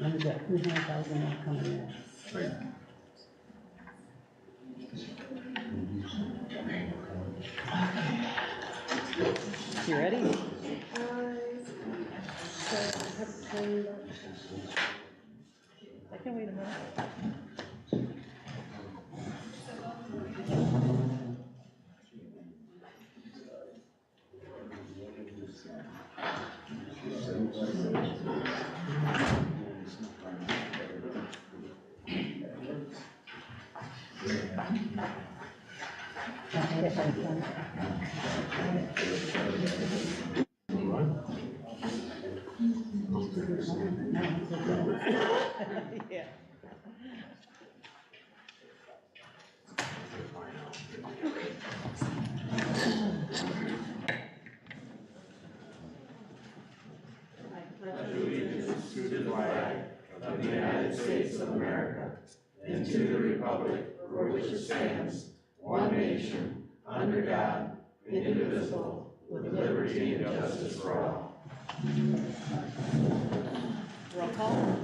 And we got 300,000 more coming in. Right. You ready? I can wait a minute. Yeah. Allegiance to the flag of the United States of America and to the republic for which it stands, one nation, under God, indivisible, with liberty and justice for all. Roll call.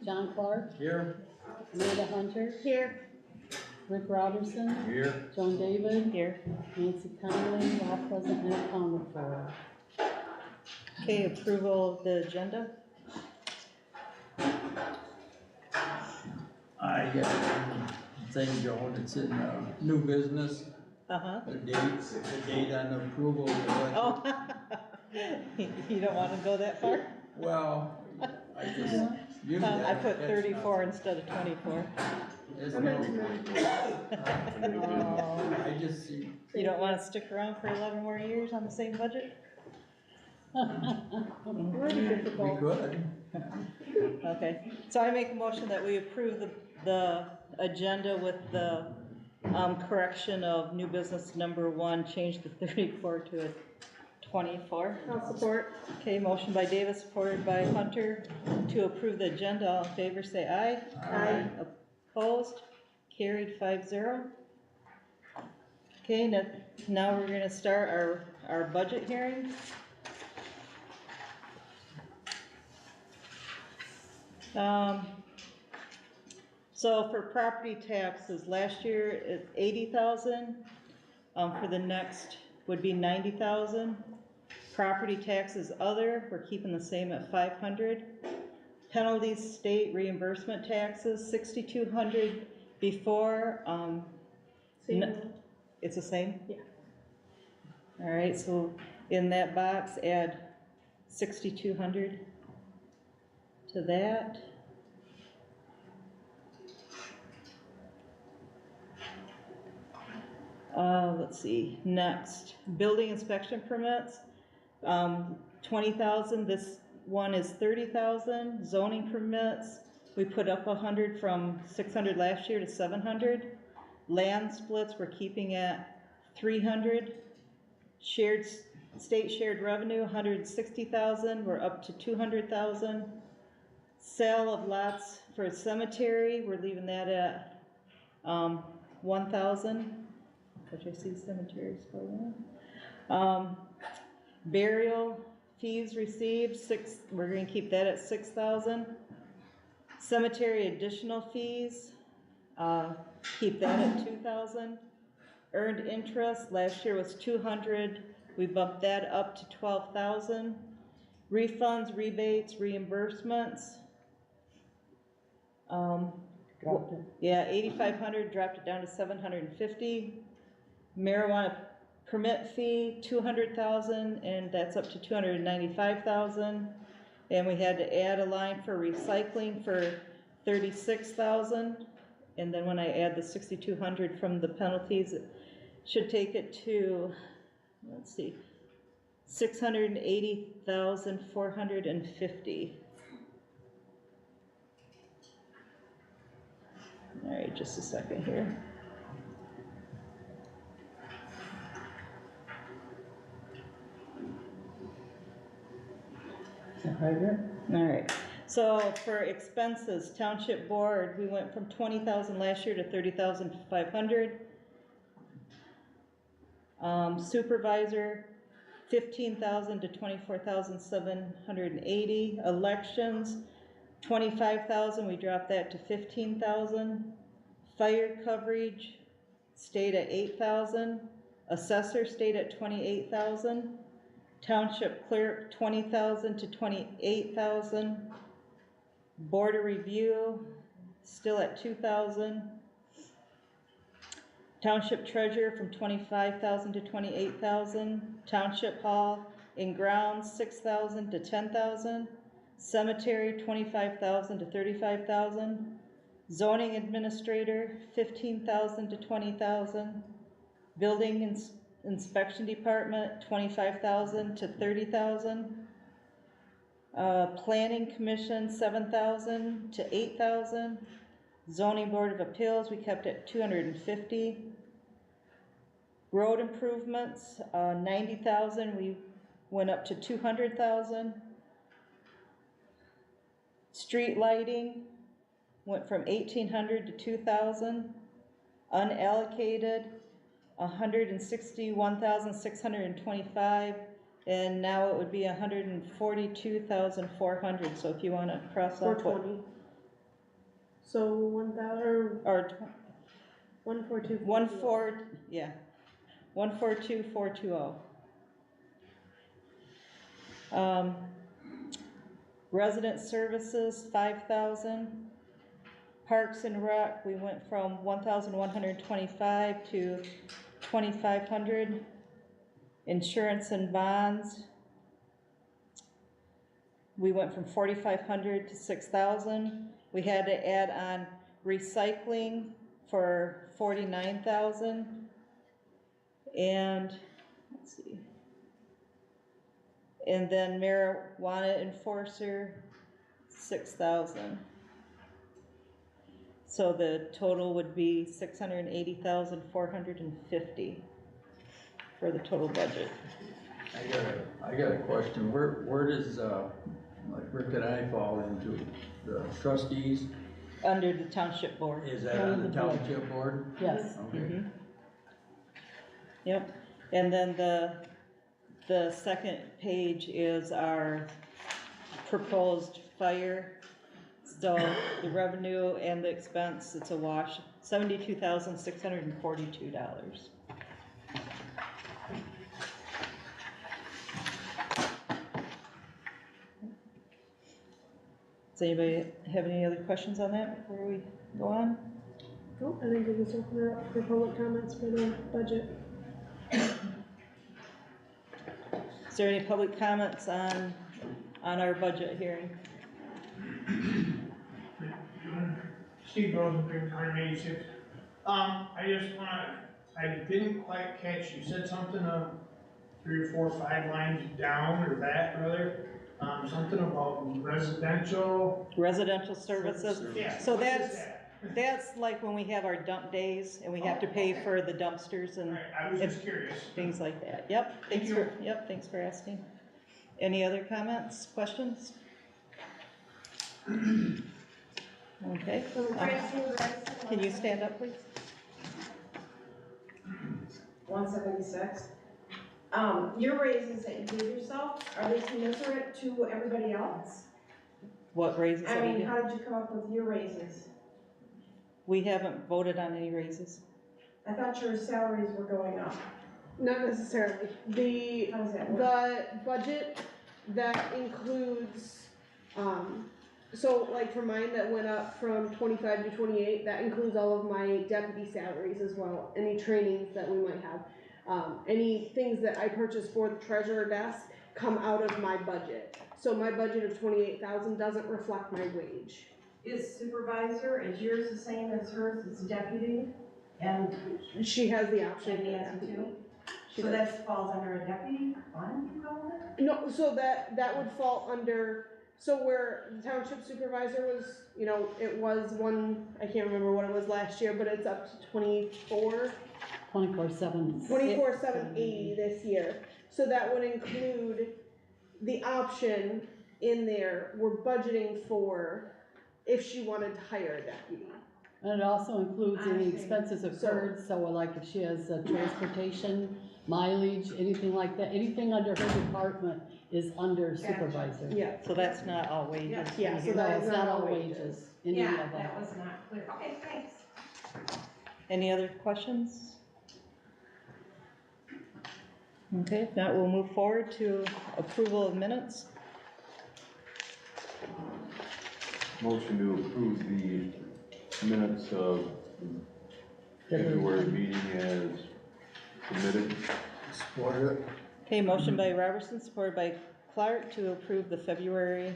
John Clark, Here. Amanda Hunter, Here. Rick Robertson, Here. Joan David, Here. Nancy Conley, all present and accounted for. Okay, approval of the agenda. I got a thing, Joan, it's in new business, Uh-huh. the date on the approval of the budget. Oh. You don't want to go that far? Well, I just, you I put 34 instead of 24. It's no, I just see, You don't want to stick around for 11 more years on the same budget? we could. Okay, so I make a motion that we approve the agenda with the correction of new business number 1, change the 34 to a 24. I'll support. Okay, motion by Davis, supported by Hunter to approve the agenda. All in favor, say aye. Aye. Opposed? Carried 5-0. Okay, now we're gonna start our budget hearing. So for property taxes, last year it's 80,000. For the next would be 90,000. Property taxes other, we're keeping the same at 500. Penalties, state reimbursement taxes, 6,200 before, it's the same? Yeah. All right, so in that box, add 6,200 to that. Let's see, next, building inspection permits, 20,000, this one is 30,000. Zoning permits, we put up 100 from 600 last year to 700. Land splits, we're keeping at 300. State shared revenue, 160,000, we're up to 200,000. Sale of lots for a cemetery, we're leaving that at 1,000. Which I see cemeteries for that. Burial fees received, we're going to keep that at 6,000. Cemetery additional fees, keep that at 2,000. Earned interest, last year was 200, we bumped that up to 12,000. Refunds, rebates, reimbursements. Dropped it. Yeah, 8,500, dropped it down to 750. Marijuana permit fee, 200,000, and that's up to 295,000. And we had to add a line for recycling for 36,000. And then when I add the 6,200 from the penalties, it should take it to, let's see, 680,450. All right, just a second here. All right, so for expenses, township board, we went from 20,000 last year to 30,500. Supervisor, 15,000 to 24,780. Elections, 25,000, we dropped that to 15,000. Fire coverage stayed at 8,000. Assessor stayed at 28,000. Township clerk, 20,000 to 28,000. Board of review, still at 2,000. Township treasurer from 25,000 to 28,000. Township hall in grounds, 6,000 to 10,000. Cemetery, 25,000 to 35,000. Zoning administrator, 15,000 to 20,000. Building inspection department, 25,000 to 30,000. Planning commission, 7,000 to 8,000. Zoning board of appeals, we kept at 250. Road improvements, 90,000, we went up to 200,000. Street lighting went from 1,800 to 2,000. Unallocated, 161,625, and now it would be 142,400. So if you want to cross off 420. So 1,000 or 142. 142,420. Resident services, 5,000. Parks and Rec, we went from 1,125 to 2,500. Insurance and bonds, we went from 4,500 to 6,000. We had to add on recycling for 49,000. And let's see. And then marijuana enforcer, 6,000. So the total would be 680,450 for the total budget. I got a question. Where does, where could I fall into? The trustees? Under the township board. Is that on the township board? Yes. Okay. Yep, and then the second page is our proposed fire. So the revenue and the expense, it's a wash, $72,642. Does anybody have any other questions on that before we go on? Oh, I think we can open it up for public comments for the budget. Is there any public comments on our budget hearing? Steve Rosenberg, 186. I just I didn't quite catch, you said something of 3 or 4 or 5 lines down, or that rather, something about residential. Residential services? Yeah. So what is that's like when we have our dump days and we have to pay for the dumpsters and Alright, I was just curious. things like that. Yep, thanks for asking. Any other comments, questions? Okay. Can you stand up, please? 176. Your raises that you gave yourself, are they commensurate to everybody else? What raises I have we mean, done? how did you come up with your raises? We haven't voted on any raises. I thought your salaries were going up. Not necessarily. How does that work? The budget, that includes, so like for mine that went up from 25 to 28, that includes all of my deputy salaries as well, any trainings that we might have. Any things that I purchase for the treasurer desk come out of my budget. So my budget of 28,000 doesn't reflect my wage. Is supervisor, is yours the same as hers, it's deputy? And She has the option. Debbie has it too? She So does. that falls under a deputy fund, you call it? No, so that would fall under, so where the township supervisor was, you know, it was one, I can't remember what it was last year, but it's up to 24. 24/7. 24,780 this year. So that would include the option in there, we're budgeting for if she wanted to hire a deputy. And it also includes I any see. expenses occurred, so like if she has transportation mileage, anything like that, anything under her department is under supervisor. Yeah, So that's not all wages? yeah, so No, that it's is not all wages, any of Yeah, that. that was not clear. Okay, thanks. Any other questions? Okay, if not, we'll move forward to approval of minutes. Motion to approve the minutes of February meeting as submitted. Support it. Okay, motion by Robertson, supported by Clark to approve the February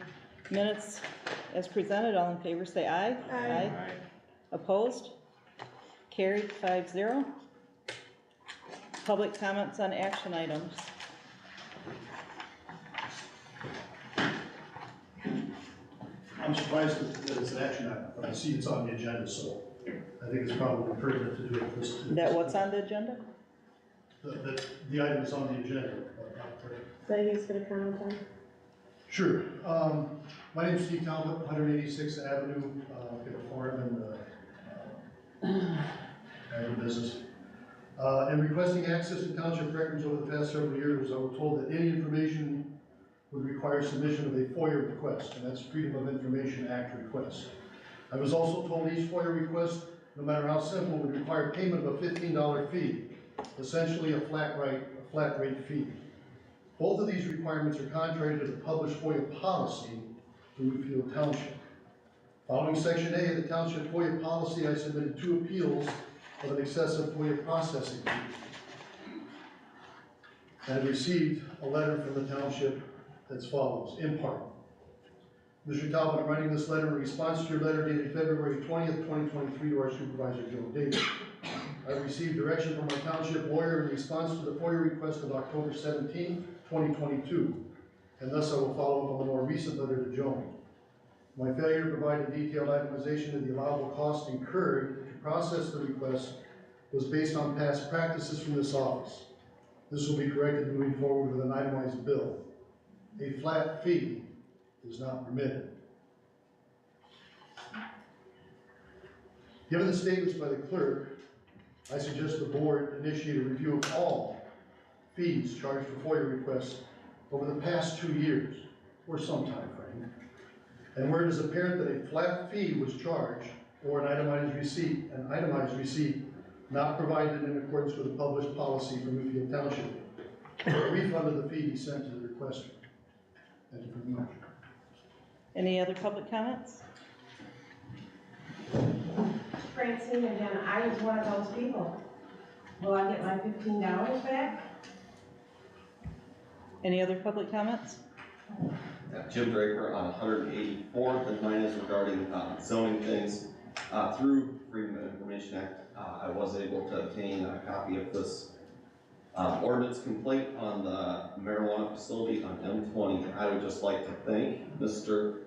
minutes as presented. All in favor say aye. Aye. Opposed? Carried 5-0. Public comments on action items. I'm surprised that it's an action item, but I see it's on the agenda, so I think it's probably pertinent to do it this. That what's on the agenda? The item is on the agenda, but not pertinent. that he's gonna comment on. Sure. My name is Steve Talbot, 186th Avenue, got a farm and agribusiness. In requesting access to township records over the past several years, I was told that any information would require submission of a FOIA request, and that's Freedom of Information Act request. I was also told each FOIA request, no matter how simple, would require payment of a $15 fee, essentially a flat rate fee. Both of these requirements are contrary to the published FOIA policy for Newfield Township. Following Section A of the Township FOIA policy, I submitted 2 appeals of an excessive FOIA processing fee. I have received a letter from the township as follows, in part. Mr. Talbot, I'm writing this letter in response to your letter dated February 20th, 2023 to our supervisor, Joe Davis. I received direction from my township lawyer in response to the FOIA request of October 17th, 2022, and thus I will follow up on the more recent letter to Joan. My failure to provide a detailed itemization of the allowable costs incurred to process the request was based on past practices from this office. This will be corrected moving forward with an itemized bill. A flat fee is not permitted. Given the statements by the clerk, I suggest the board initiate a review of all fees charged for FOIA requests over the past 2 years, or some time frame. And where it is apparent that a flat fee was charged or an itemized receipt not provided in accordance with the published policy for Newfield Township, a refund of the fee be sent to the requester. Thank you very much. Any other public comments? Francine again, I was one of those people. Will I get my $15 back? Any other public comments? Jim Draper on 184th, and mine is regarding zoning things. Through Freedom of Information Act, I was able to obtain a copy of this ordinance complaint on the marijuana facility on M20. I would just like to thank Mr.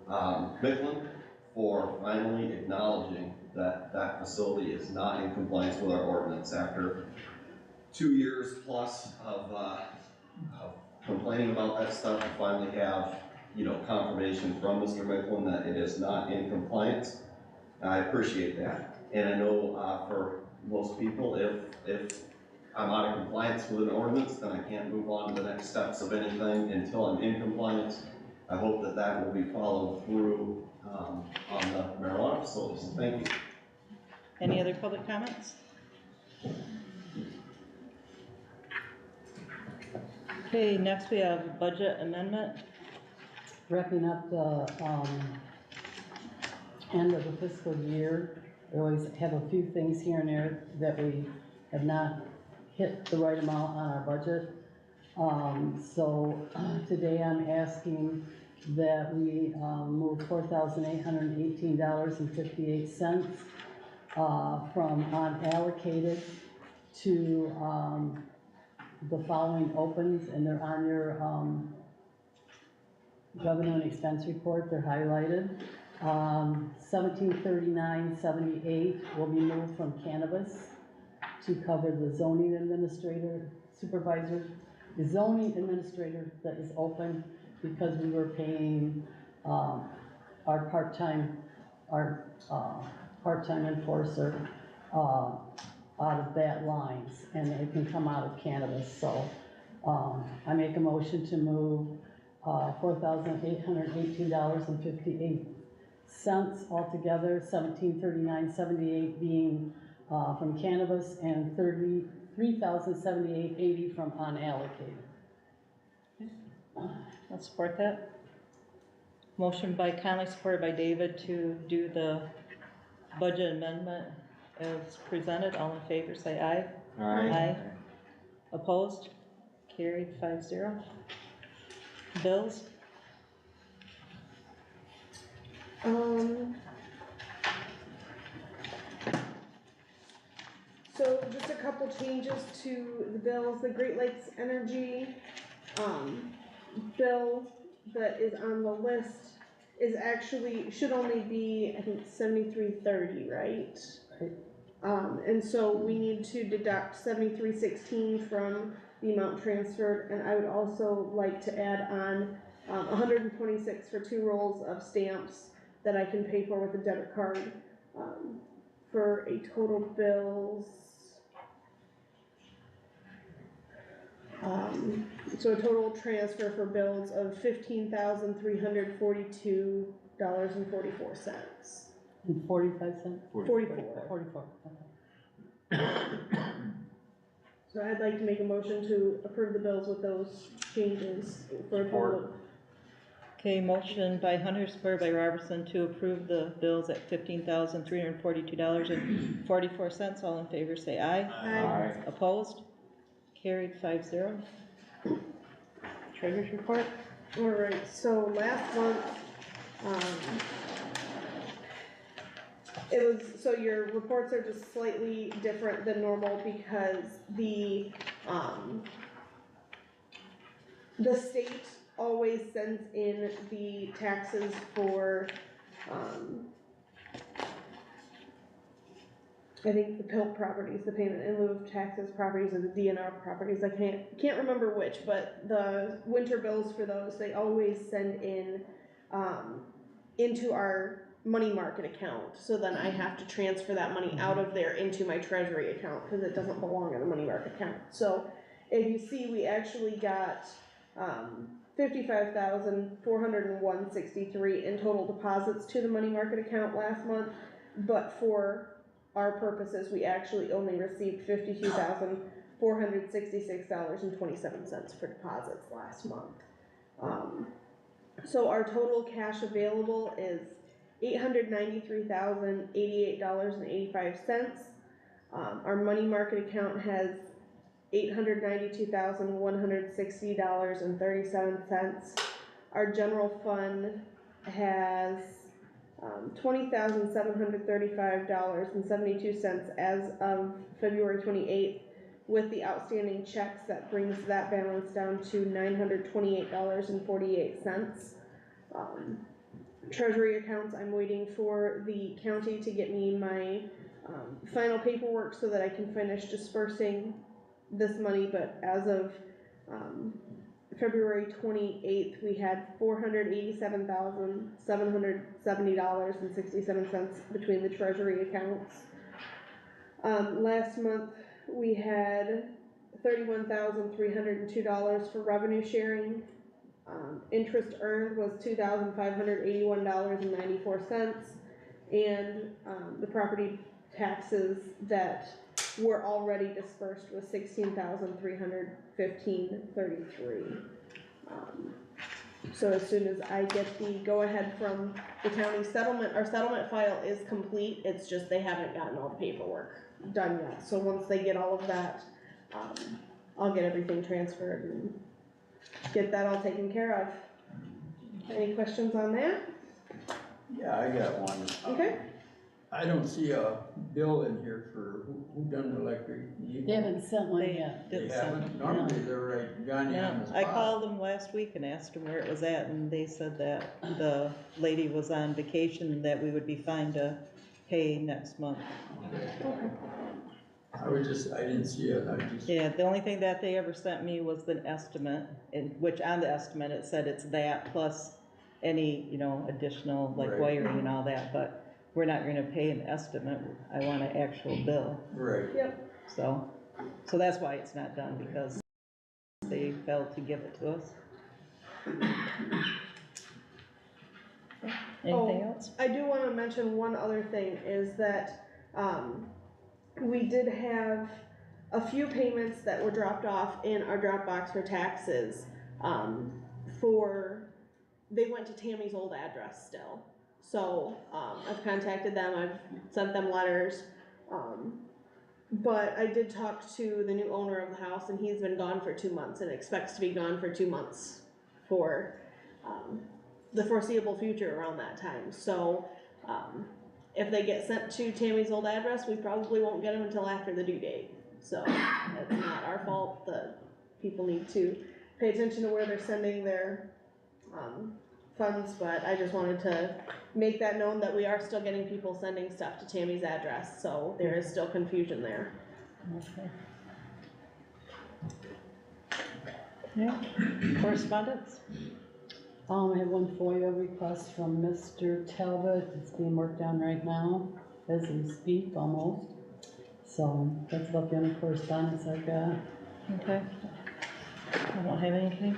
Micklin for finally acknowledging that that facility is not in compliance with our ordinance after 2 years plus of complaining about that stuff. We finally have, confirmation from Mr. Micklin that it is not in compliance. I appreciate that. And I know for most people, if I'm out of compliance with an ordinance, then I can't move on to the next steps of anything until I'm in compliance. I hope that that will be followed through on the marijuana facilities. Thank you. Any other public comments? Okay, next we have budget amendment. Wrapping up the, end of the fiscal year. We always have a few things here and there that we have not hit the right amount on our budget. So today I'm asking that we move $4,818.58 from unallocated to the following opens, and they're on your revenue and expense report. They're highlighted. 1739.78 will be moved from cannabis to cover the zoning administrator, supervisor, the zoning administrator that is open because we were paying our part-time enforcer out of that lines, and it can come out of cannabis, so, I make a motion to move, $4,818.58 altogether, $1,739.78 being, from cannabis, and $33,078.80 from unallocated. I'll support that. Motion by Conley, supported by David to do the budget amendment as presented. All in favor, say aye. Aye. Opposed? Carried 5-0. Bills? So just a couple changes to the bills. The Great Lakes Energy, bill that is on the list is actually, should only be, I think, $73.30, right? And so we need to deduct $73.16 from the amount transferred, and I would also like to add on, $126 for 2 rolls of stamps that I can pay for with a debit card, for a total bills. So a total transfer for bills of $15,342.44. And 45 cents? 44. 44, So I'd like to make a motion to approve the bills with those changes for a total of. Okay, motion by Hunter, supported by Robertson to approve the bills at $15,342.44. All in favor, say aye. Aye. Opposed? Carried 5-0. Treasurer's report? Alright, so last month, it was, so your reports are just slightly different than normal because the state always sends in the taxes for, I think the PILT properties, the payment in lieu of taxes properties, or the DNR properties, I can't remember which, but the winter bills for those, they always send in, into our money market account, so then I have to transfer that money out of there into my treasury account, cause it doesn't belong in the money market account. So, if you see, we actually got, $55,401.63 in total deposits to the money market account last month, but for our purposes, we actually only received $52,466.27 for deposits last month. So our total cash available is $893,088.85. Our money market account has $892,160.37. Our general fund has $20,735.72 as of February 28th. With the outstanding checks, that brings that balance down to $928.48. Treasury accounts, I'm waiting for the county to get me my final paperwork so that I can finish dispersing this money, but as of February 28th, we had $487,770.67 between the treasury accounts. Last month, we had $31,302 for revenue sharing. Interest earned was $2,581.94, and the property taxes that were already dispersed was $16,315.33. So as soon as I get the go-ahead from the county settlement, our settlement file is complete, it's just they haven't gotten all the paperwork done yet. So once they get all of that, I'll get everything transferred and get that all taken care of. Any questions on that? Yeah, I got one. Okay. I don't see a bill in here for who done the electric. They haven't sent one They yet. They didn't send haven't, it. normally they're right, Johnny on the spot. I called them last week and asked them where it was at, and they said that the lady was on vacation and that we would be fine to pay next month. I didn't see it, Yeah, the only thing that they ever sent me was the estimate, in which on the estimate it said it's that plus any, additional like Right. wiring and all that, but we're not gonna pay an estimate, I want an actual bill. Right. Yep. So that's why it's not done, because they failed to give it to us. Anything else? I do wanna mention one other thing, is that, we did have a few payments that were dropped off in our Dropbox for taxes, they went to Tammy's old address still. So, I've contacted them, I've sent them letters, but I did talk to the new owner of the house, and he's been gone for 2 months and expects to be gone for 2 months for, the foreseeable future around that time. So, if they get sent to Tammy's old address, we probably won't get them until after the due date. So, it's not our fault, the people need to pay attention to where they're sending their, funds, but I just wanted to make that known that we are still getting people sending stuff to Tammy's address, so there is still confusion there. Okay. Yeah, correspondence? I have one FOIA request from Mr. Talbot. It's being worked on right now as we speak, almost. So that's about the only correspondence I've got. Okay. I don't have anything.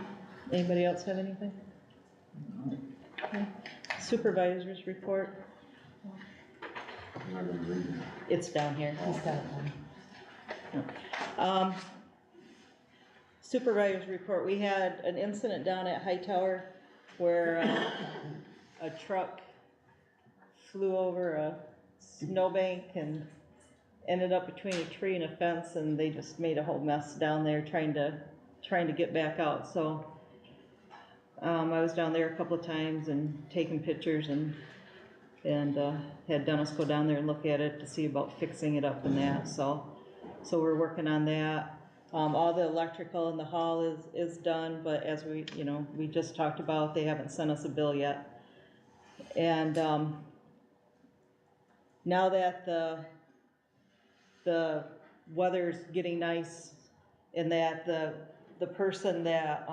Anybody else have anything? Okay. Supervisor's report. It's down here. He's got one. Supervisor's report. We had an incident down at Hightower where a truck flew over a snowbank and ended up between a tree and a fence, and they just made a whole mess down there trying to get back out. So I was down there a couple of times and taking pictures and had Dennis go down there and look at it to see about fixing it up and that. So we're working on that. All the electrical in the hall is done, but as we just talked about, they haven't sent us a bill yet. And now that the weather's getting nice, and that the person that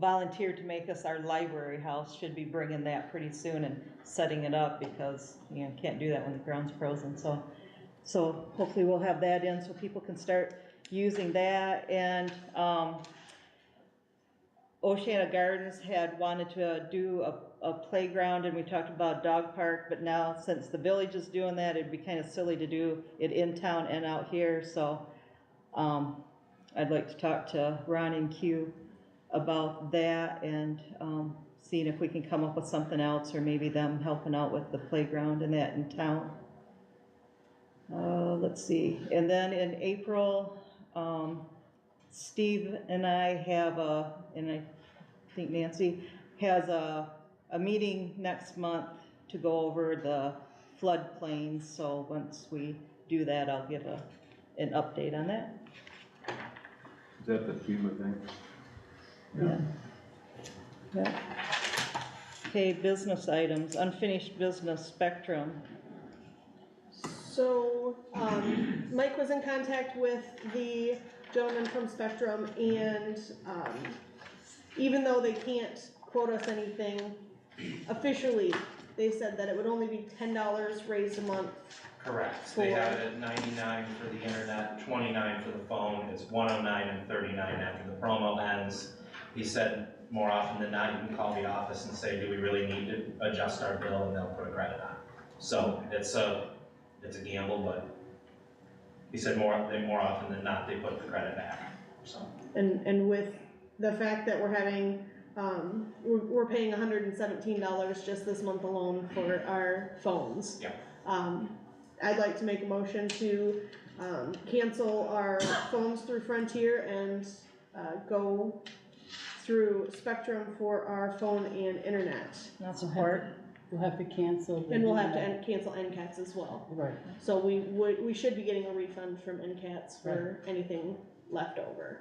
volunteered to make us our library house should be bringing that pretty soon and setting it up, because can't do that when the ground's frozen. So hopefully we'll have that in so people can start using that. And Oceana Gardens had wanted to do a playground, and we talked about dog park, but now since the village is doing that, it'd be kind of silly to do it in town and out here. So I'd like to talk to Ron and Q about that, and seeing if we can come up with something else, or maybe them helping out with the playground and that in town. Let's see. And then in April, Steve and I have and I think Nancy has a meeting next month to go over the floodplains. So once we do that, I'll give an update on that. Is that the FEMA thing? Yeah. Okay, business items, unfinished business, Spectrum. So, Mike was in contact with the gentleman from Spectrum, and, even though they can't quote us anything officially, they said that it would only be $10 raised a month. Correct. They have it at $99 for the internet, $29 for the phone. It's $109 and $39 after the promo ends. He said more often than not, you can call the office and say, do we really need to adjust our bill, and they'll put a credit on. So it's a gamble, but he said more often than not, they put the credit back. So. And with the fact that we're having, we're paying $117 just this month alone for our phones. Yeah. I'd like to make a motion to cancel our phones through Frontier and go through Spectrum for our phone and internet. Not support. We'll have to cancel. And we'll have to cancel NCATS as well. Right. So we should be getting a refund from NCATS for anything left over.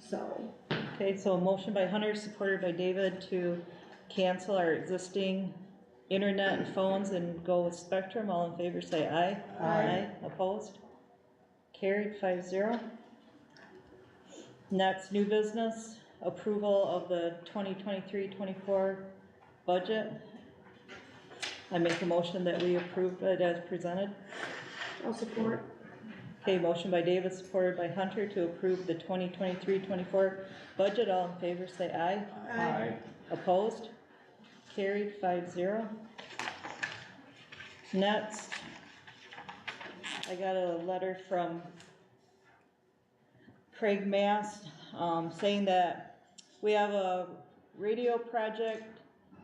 So. Okay, so a motion by Hunter, supported by David, to cancel our existing internet and phones and go with Spectrum. All in favor say aye. Aye. Opposed? Carried 5-0. Next, new business, approval of the 2023-24 budget. I make a motion that we approve it as presented. I'll support. Okay, motion by David, supported by Hunter to approve the 2023-24 budget. All in favor, say aye. Aye. Opposed? Carried 5-0. Next, I got a letter from Craig Mast, saying that we have a radio project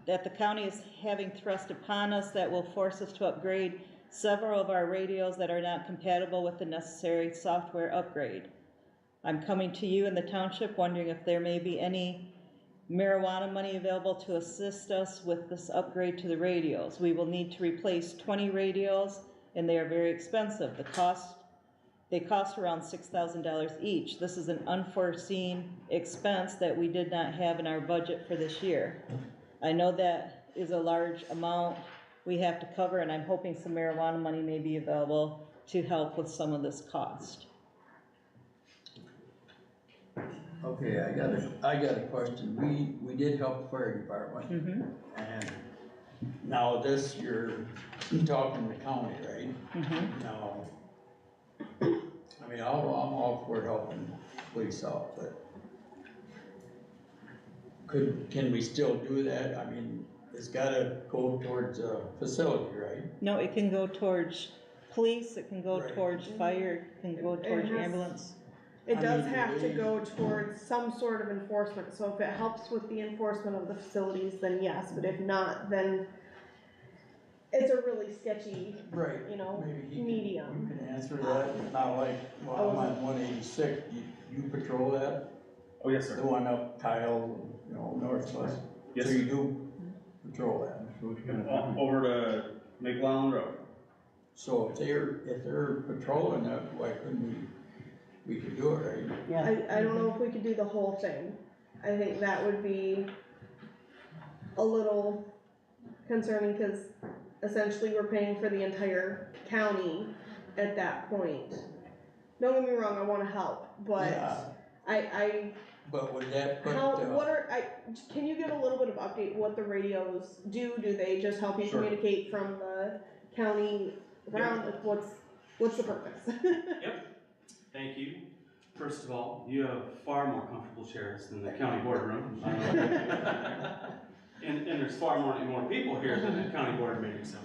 that the county is having thrust upon us that will force us to upgrade several of our radios that are not compatible with the necessary software upgrade. I'm coming to you in the township wondering if there may be any marijuana money available to assist us with this upgrade to the radios. We will need to replace 20 radios and they are very expensive. They cost around $6,000 each. This is an unforeseen expense that we did not have in our budget for this year. I know that is a large amount we have to cover, and I'm hoping some marijuana money may be available to help with some of this cost. Okay, I got a question. We did help the fire department. Mm-hmm. And now this, you're talking the county, right? Mm-hmm. Now, I mean, I'm all for helping police out, but can we still do that? I mean, it's gotta go towards a facility, right? No, it can go towards police, it can go Right. towards fire, it can go It towards has- ambulance. It I does mean, have to they- go towards some sort of enforcement, so if it helps with the enforcement of the facilities, then yes, but if not, then it's a really sketchy, Right. you know, Maybe he medium. You can answer that. It's not like, well, I'm on 186. You patrol that? Oh, yes, The sir. one up Kyle, you know, northwest? Yes, So sir. you do patrol that? Over to McLeod Road. So if they're patrolling that, why couldn't we could do it, right? Yeah. I don't know if we could do the whole thing. I think that would be a little concerning, cause essentially we're paying for the entire county at that point. Don't get me wrong, I wanna help, but Yeah. I, But would that put, can you give a little bit of update what the radios do? Do they just help you Sure. communicate from the county around, like what's the purpose? Thank you. First of all, you have far more comfortable chairs than the county boardroom. And there's far more people here than the county board meeting, so.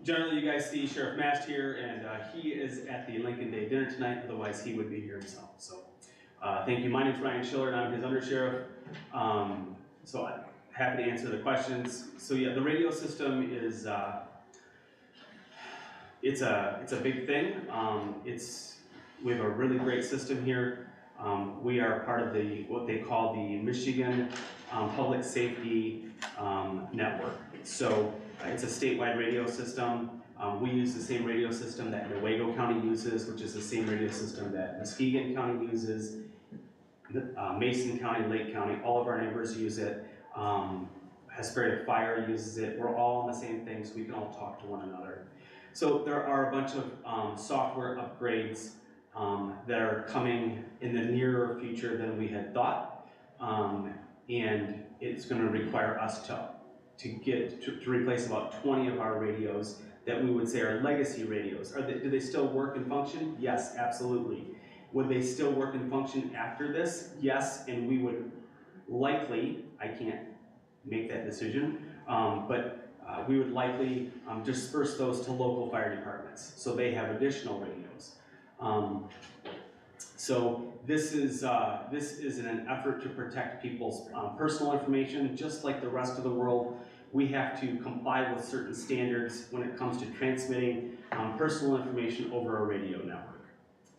Generally, you guys see Sheriff Mast here, and he is at the Lincoln Day dinner tonight, otherwise he would be here himself, so. Thank you, my name's Ryan Schiller, and I'm his undersheriff. So I'm happy to answer the questions. So yeah, the radio system is, it's a big thing. We have a really great system here. We are part of what they call the Michigan Public Safety Network. So it's a statewide radio system. We use the same radio system that Newaygo County uses, which is the same radio system that Muskegon County uses, Mason County, Lake County, all of our neighbors use it. Hesperia Fire uses it. We're all on the same thing, so we can all talk to one another. So there are a bunch of software upgrades that are coming in the nearer future than we had thought, and it's going to require us to replace about 20 of our radios that we would say are legacy radios. Do they still work and function? Yes, absolutely. Would they still work and function after this? Yes, and we would likely, I can't make that decision, but we would likely disperse those to local fire departments, so they have additional radios. So this is in an effort to protect people's personal information. Just like the rest of the world, we have to comply with certain standards when it comes to transmitting personal information over a radio network.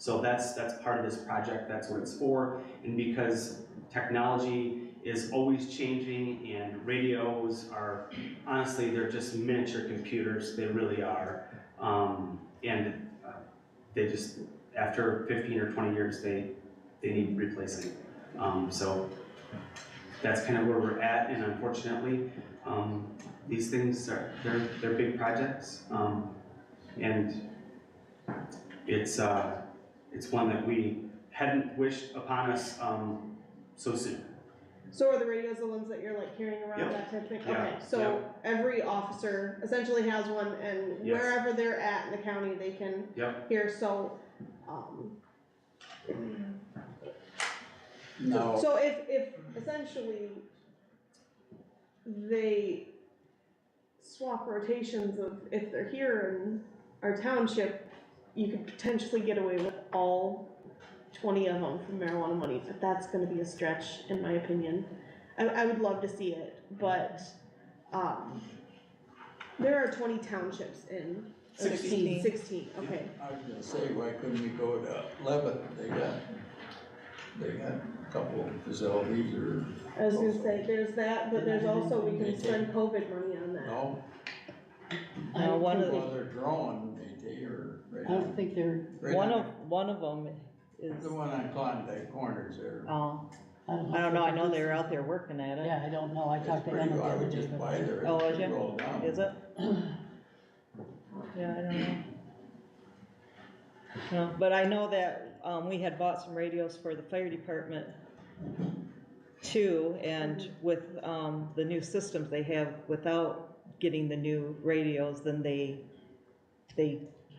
So that's part of this project, that's what it's for, and because technology is always changing and radios are, honestly, they're just miniature computers, they really are. They just, after 15 or 20 years, they need replacing. So that's kind of where we're at, and unfortunately, these things are, they're big projects, and it's one that we hadn't wished upon us so soon. So are the radios the ones that you're like carrying around, Yep. that type of thing? Yeah. Okay, so every officer essentially has one, and Yes. wherever they're at in the county, they can Yep. hear. So No, So if essentially they swap rotations of, if they're here in our township, you could potentially get away with all 20 of them from marijuana money, but that's gonna be a stretch, in my opinion. I would love to see it, but, there are 20 townships in. 16. 16, okay. I was gonna say, why couldn't we go to Lebanon? They got a couple of facilities or. I was gonna say, there's that, but there's also, we can spend COVID money on that. No. One of Well, they're growing, they take her right I don't on. think they're, Right one of them is, The one on Klondike Corners there. oh, I don't I don't know, I know they were out there working at it. Yeah, I don't know, I It's talked to pretty Emma good. the I other would day. just but- buy there. Oh, It's is ya? rolled down. Is it? Yeah, I don't know. No, but I know that, we had bought some radios for the fire department too, and with, the new systems they have, without getting the new radios, then they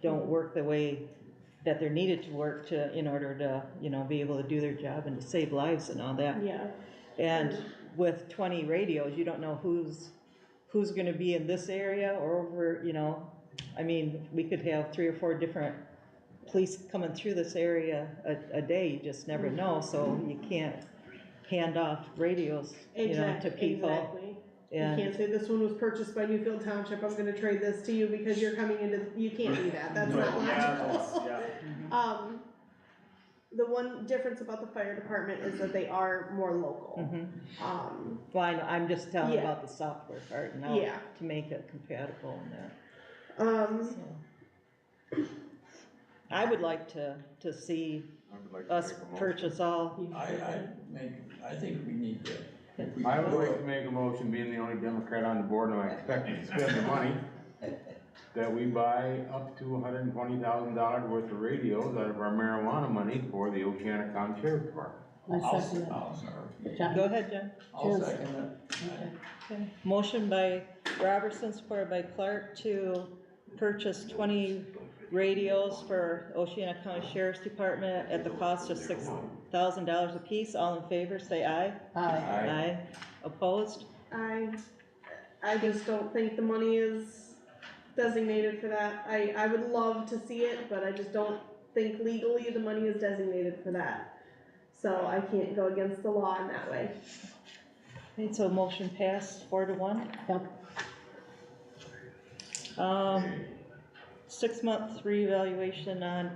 don't work the way that they're needed to work to, in order to, be able to do their job and to save lives and all that. Yeah. And with 20 radios, you don't know who's gonna be in this area or over, I mean, we could have 3 or 4 different police coming through this area a day, you just never know, so you can't hand off radios, to people. Exactly. You And can't say this one was purchased by Newfield Township, I'm gonna trade this to you because you're coming into, you can't do that, that's not logical. Yeah. The one difference about the fire department is that they are more local. Well, I'm just telling Yeah. about the software part now, Yeah. to make it compatible and that. Um, I would like to see I would like to us make a motion. purchase all. I think we need to. if we I can would do like it. to make a motion, being the only Democrat on the board, and I expect to spend the money, that we buy up to $120,000 worth of radios out of our marijuana money for the Oceana County Sheriff's Department. I second it. John? Go ahead, Jen. I'll second it. Okay. Motion by Robertson, supported by Clark, to purchase 20 radios for Oceana County Sheriff's Department at the cost of $6,000 apiece. All in favor, say aye. Aye. Opposed? I just don't think the money is designated for that. I would love to see it, but I just don't think legally the money is designated for that. So I can't go against the law in that way. Okay, so motion passed 4-1. Yep. 6-month reevaluation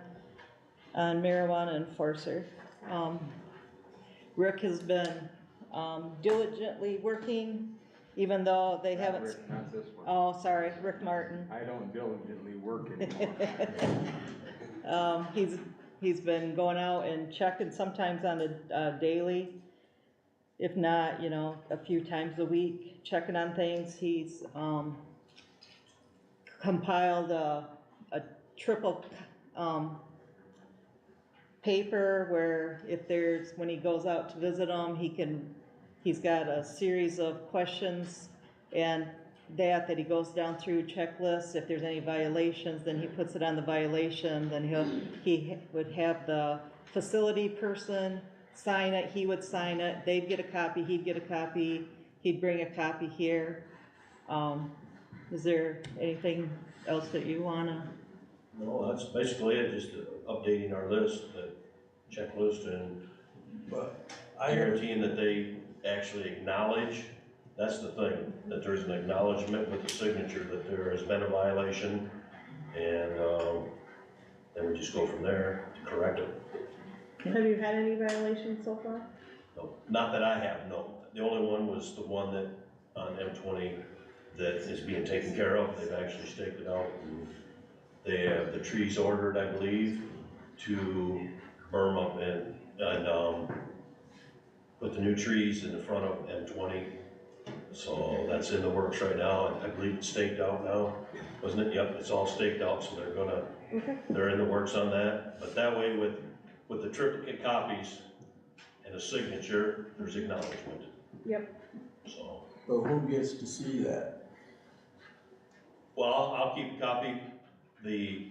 on marijuana enforcer. Rick has been diligently working, even though they haven't. Rick, not this one. Oh, sorry, Rick Martin. I don't diligently work anymore. He's been going out and checking sometimes on a daily, if not, a few times a week, checking on things. He's compiled a triple paper where when he goes out to visit them, he's got a series of questions and that he goes down through checklists. If there's any violations, then he puts it on the violation, then he would have the facility person sign it, he would sign it, they'd get a copy, he'd get a copy, he'd bring a copy here. Is there anything else that you wanna? No, that's basically it, just updating our list, the checklist, and But guaranteeing that they actually acknowledge, that's the thing, that there's an acknowledgement with the signature that there has been a violation, and, then we just go from there to correct it. Have you had any violations so far? No, not that I have, no. The only one was the one that, on M20, that is being taken care of. They've actually staked it out, and they have the trees ordered, I believe, to berm up and put the new trees in the front of M20. So that's in the works right now. I believe it's staked out now, wasn't it? Yep, it's all staked out, so they're in the works on that. But that way, with the triplicate copies and a signature, there's acknowledgement. Yep. So, But who gets to see that? well, I'll keep a copy. The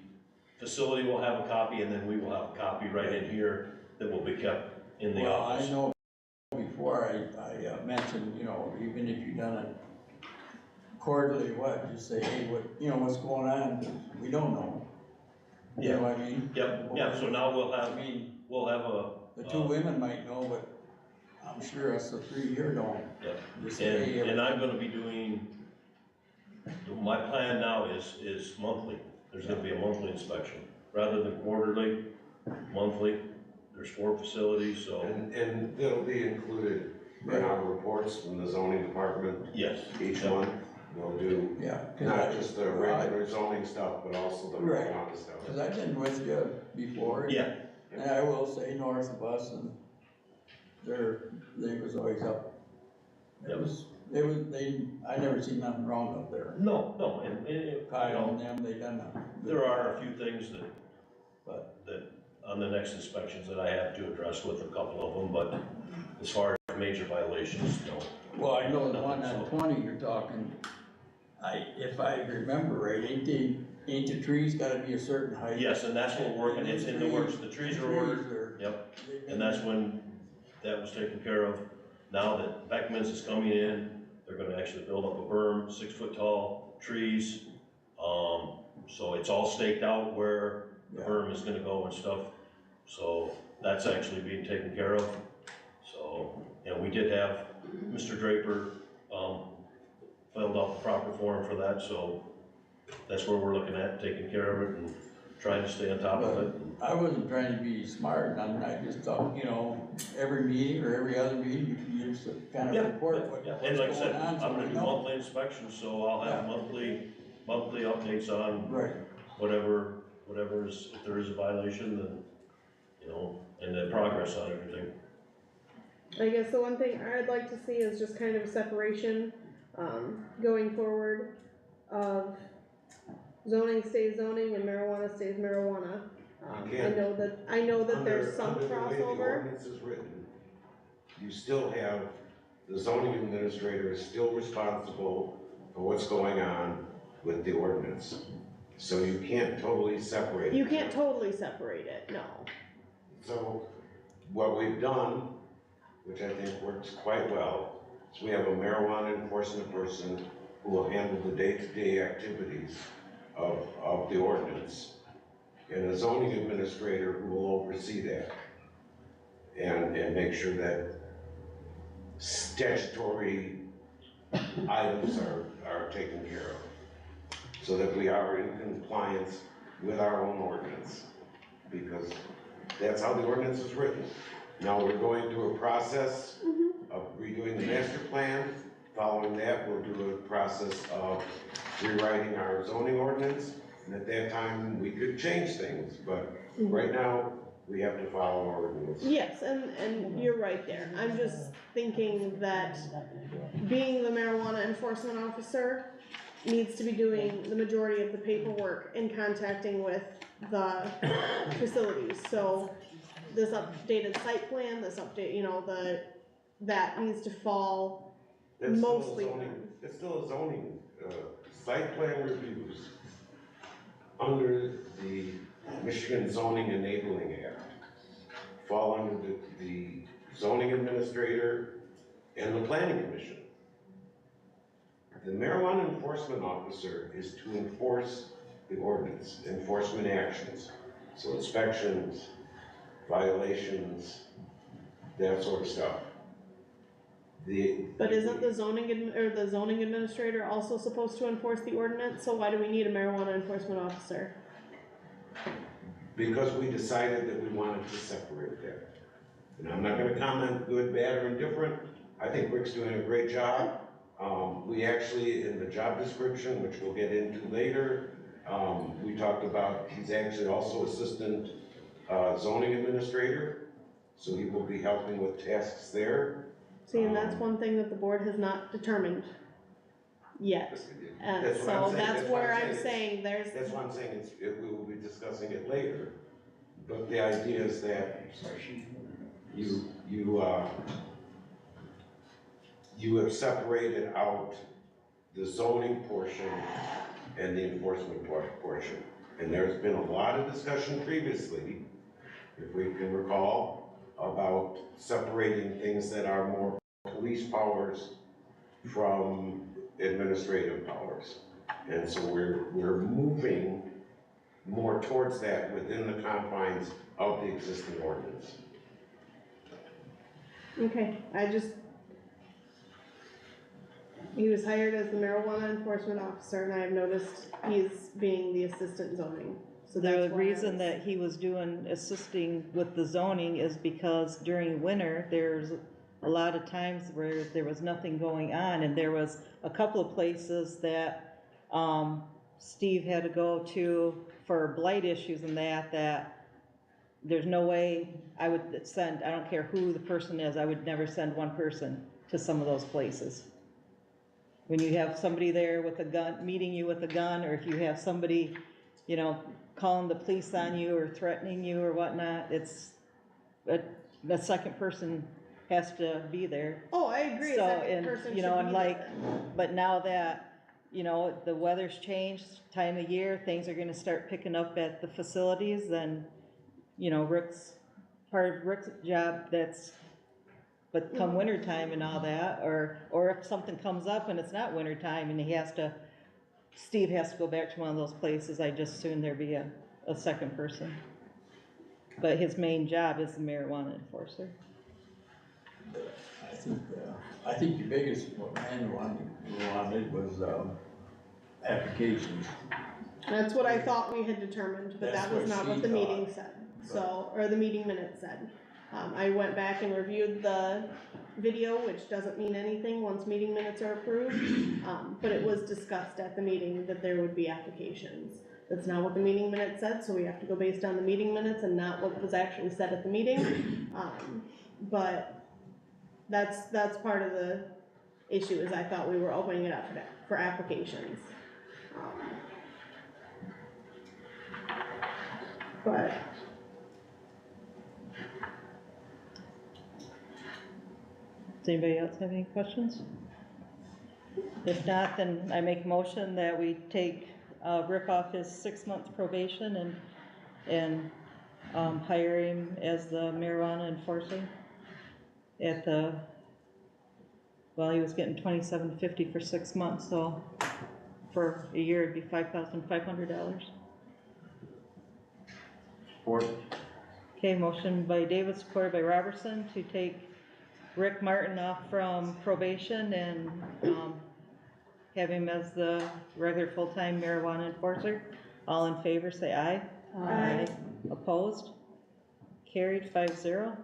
facility will have a copy, and then we will have a copy right in here that will be kept in the Well, office. I know before I mentioned, you know, even if you done it quarterly, just say, hey, what's going on, 'cause we don't know. You know what I mean? Yep, yeah, so now we'll have, I mean, we'll have a. the two women might know, but I'm sure us the three here don't. Yep. Just say, hey, And I'm gonna be doing, my plan now is monthly. There's gonna be a monthly inspection, rather than quarterly, monthly. There's 4 facilities, so. And it'll be included in our reports from the zoning department. Yes. Each month, we'll do yeah. not just the regular zoning stuff, but also the Right. marijuana stuff. Cause I've been with you before. Yeah. And I will say north of us, and they was always up. I never seen nothing wrong up there. No, and Kyle and them, they done that. there are a few things But that on the next inspections that I have to address with a couple of them, but as far as major violations, no. well, I know the one on 20 you're talking, if I remember right, ain't the trees gotta be a certain height? Yes, and that's what we're working, it's in the works, the trees are ordered, yep, and that's when that was taken care of. Now that Beckman's is coming in, they're gonna actually build up a berm, 6-foot tall trees. So it's all staked out where the berm is gonna go and stuff. So that's actually being taken care of. So, and we did have Mr. Draper, filled out the proper form for that, so that's where we're looking at, taking care of it and trying to stay on top of it. I wasn't trying to be smart, I just thought, every meeting or every other meeting, you just kind of report what's And like I going said, on. so I'm gonna we do know. monthly inspections, so I'll have monthly updates on Right. whatever is, if there is a violation, then, and the progress on everything. I guess the one thing I'd like to see is just kind of a separation, going forward of zoning stays zoning and marijuana stays marijuana. I know that there's some Under the way the crossover. ordinance is written, you still have, the zoning administrator is still responsible for what's going on with the ordinance. So you can't totally separate it. You can't totally separate it, no. So what we've done, which I think works quite well, is we have a marijuana enforcement person who will handle the day-to-day activities of the ordinance, and a zoning administrator who will oversee that and make sure that statutory items are taken care of, so that we are in compliance with our own ordinance, because that's how the ordinance is written. Now we're going through a process of redoing the master plan. Following that, we'll do a process of rewriting our zoning ordinance, and at that time, we could change things, but right now, we have to follow our ordinance. Yes, and you're right there. I'm just thinking that being the marijuana enforcement officer needs to be doing the majority of the paperwork and contacting with the facilities. So this updated site plan, this update, that needs to fall That's still a mostly. It's still a zoning, site plan reviews under the Michigan Zoning Enabling Act fall under the zoning administrator and the planning commission. The marijuana enforcement officer is to enforce the ordinance, enforcement actions. So inspections, violations, that sort of stuff. But isn't the zoning administrator also supposed to enforce the ordinance? So why do we need a marijuana enforcement officer? Because we decided that we wanted to separate that. And I'm not gonna comment good, bad, or indifferent. I think Rick's doing a great job. We actually, in the job description, which we'll get into later, we talked about, he's actually also assistant zoning administrator. So he will be helping with tasks there. See, and that's one thing that the board has not determined yet. That's what I'm So saying. that's where I'm saying there's. That's why I'm saying we will be discussing it later. But the idea is that you have separated out the zoning portion and the enforcement portion. And there's been a lot of discussion previously, if we can recall, about separating things that are more police powers from administrative powers. And so we're moving more towards that within the confines of the existing ordinance. Okay, he was hired as the marijuana enforcement officer, and I have noticed he's being the assistant zoning. So that's The why reason that he was assisting with the zoning is because during winter, there's a lot of times where there was nothing going on, and there was a couple of places that, Steve had to go to for blight issues and that there's no way I would send, I don't care who the person is, I would never send one person to some of those places. When you have somebody there with a gun, meeting you with a gun, or if you have somebody, you know, calling the police on you or threatening you or whatnot, the second person has to be there. Oh, I agree, So, second and, person you know, should and be like, there. but now that, you know, the weather's changed, time of year, things are gonna start picking up at the facilities, then, you know, part of Rick's job, but come winter time and all that, or if something comes up and it's not winter time and Steve has to go back to one of those places, I just assume there'd be a second person. But his main job is the marijuana enforcer. I think the biggest man wanted was, applications. That's what I thought we had determined, but That's that was what not she what the meeting thought. said, so, or the meeting minutes said. I went back and reviewed the video, which doesn't mean anything once meeting minutes are approved, but it was discussed at the meeting that there would be applications. That's not what the meeting minutes said, so we have to go based on the meeting minutes and not what was actually said at the meeting. But that's part of the issue, is I thought we were opening it up for applications. But Does anybody else have any questions? If not, then I make a motion that we take Rick off his 6-month probation and hire him as the marijuana enforcer at he was getting $27.50 for 6 months, so for a year it'd be $5,500. Support. Okay, motion by David, supported by Robertson, to take Rick Martin off from probation and have him as the regular full-time marijuana enforcer. All in favor, say aye. Aye. Opposed? Carried 5-0.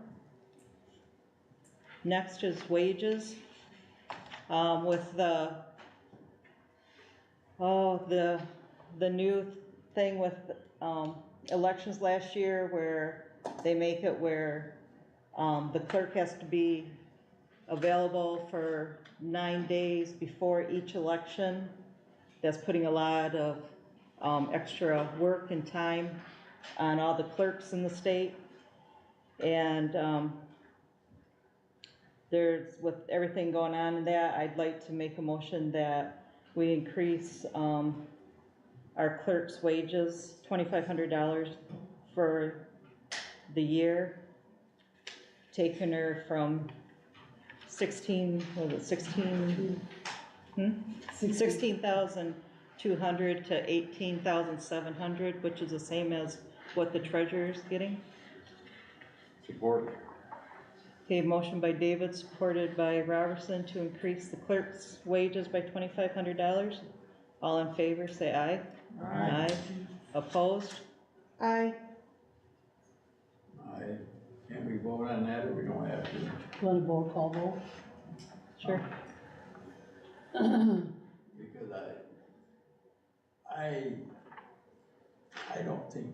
Next is wages. With the new thing with elections last year, where they make it where the clerk has to be available for 9 days before each election. That's putting a lot of extra work and time on all the clerks in the state. And with everything going on in that, I'd like to make a motion that we increase our clerk's wages, $2,500 for the year, taking her from 16,200 to 18,700, which is the same as what the treasurer's getting. Support. Okay, motion by David, supported by Robertson, to increase the clerk's wages by $2,500. All in favor, say aye. Aye. Opposed? aye. Can we vote on that, or we don't have to? Want a roll call vote? Sure. Because I don't think,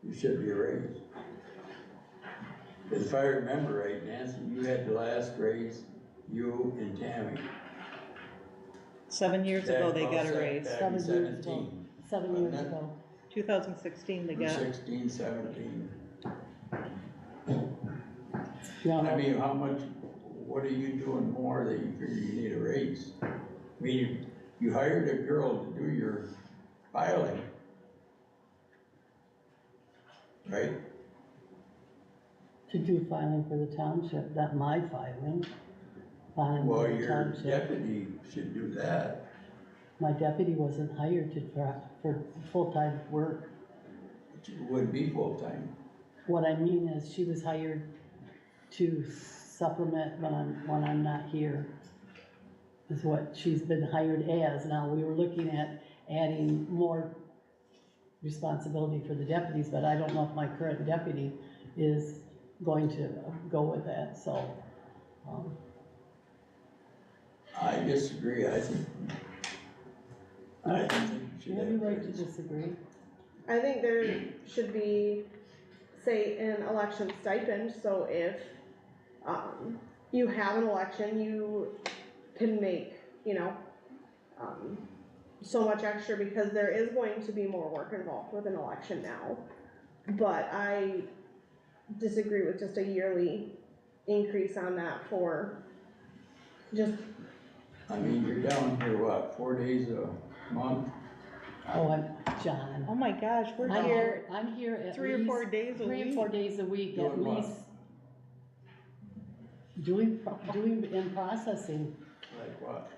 you should be raised. Because if I remember right, Nancy, you had the last raise, you and Tammy. 7 years ago, they got a raise. Back 7 in years ago. 17. 7 years ago. 2016, they got it. 16, 17. Yeah. I mean, how much, what are you doing more that you figure you need a raise? I mean, you hired a girl to do your filing. Right? To do filing for the township, not my filing. Filing Well, for the your township. deputy should do that. My deputy wasn't hired for full-time work. It would be full-time. What I mean is, she was hired to supplement when I'm not here, is what she's been hired as. Now, we were looking at adding more responsibility for the deputies, but I don't know if my current deputy is going to go with that, so. I disagree, I think you should You have the right to disagree. I think there should be, say, an election stipend, so if, you have an election, you can make, so much extra, because there is going to be more work involved with an election now. But I disagree with just a yearly increase on that for just, I mean, you're down here, what, 4 days a month? Oh, John. Oh my gosh, we're here I'm here at 3 or 4 days a week. 3 or 4 days a week at Doing what? least. Doing and processing Like what?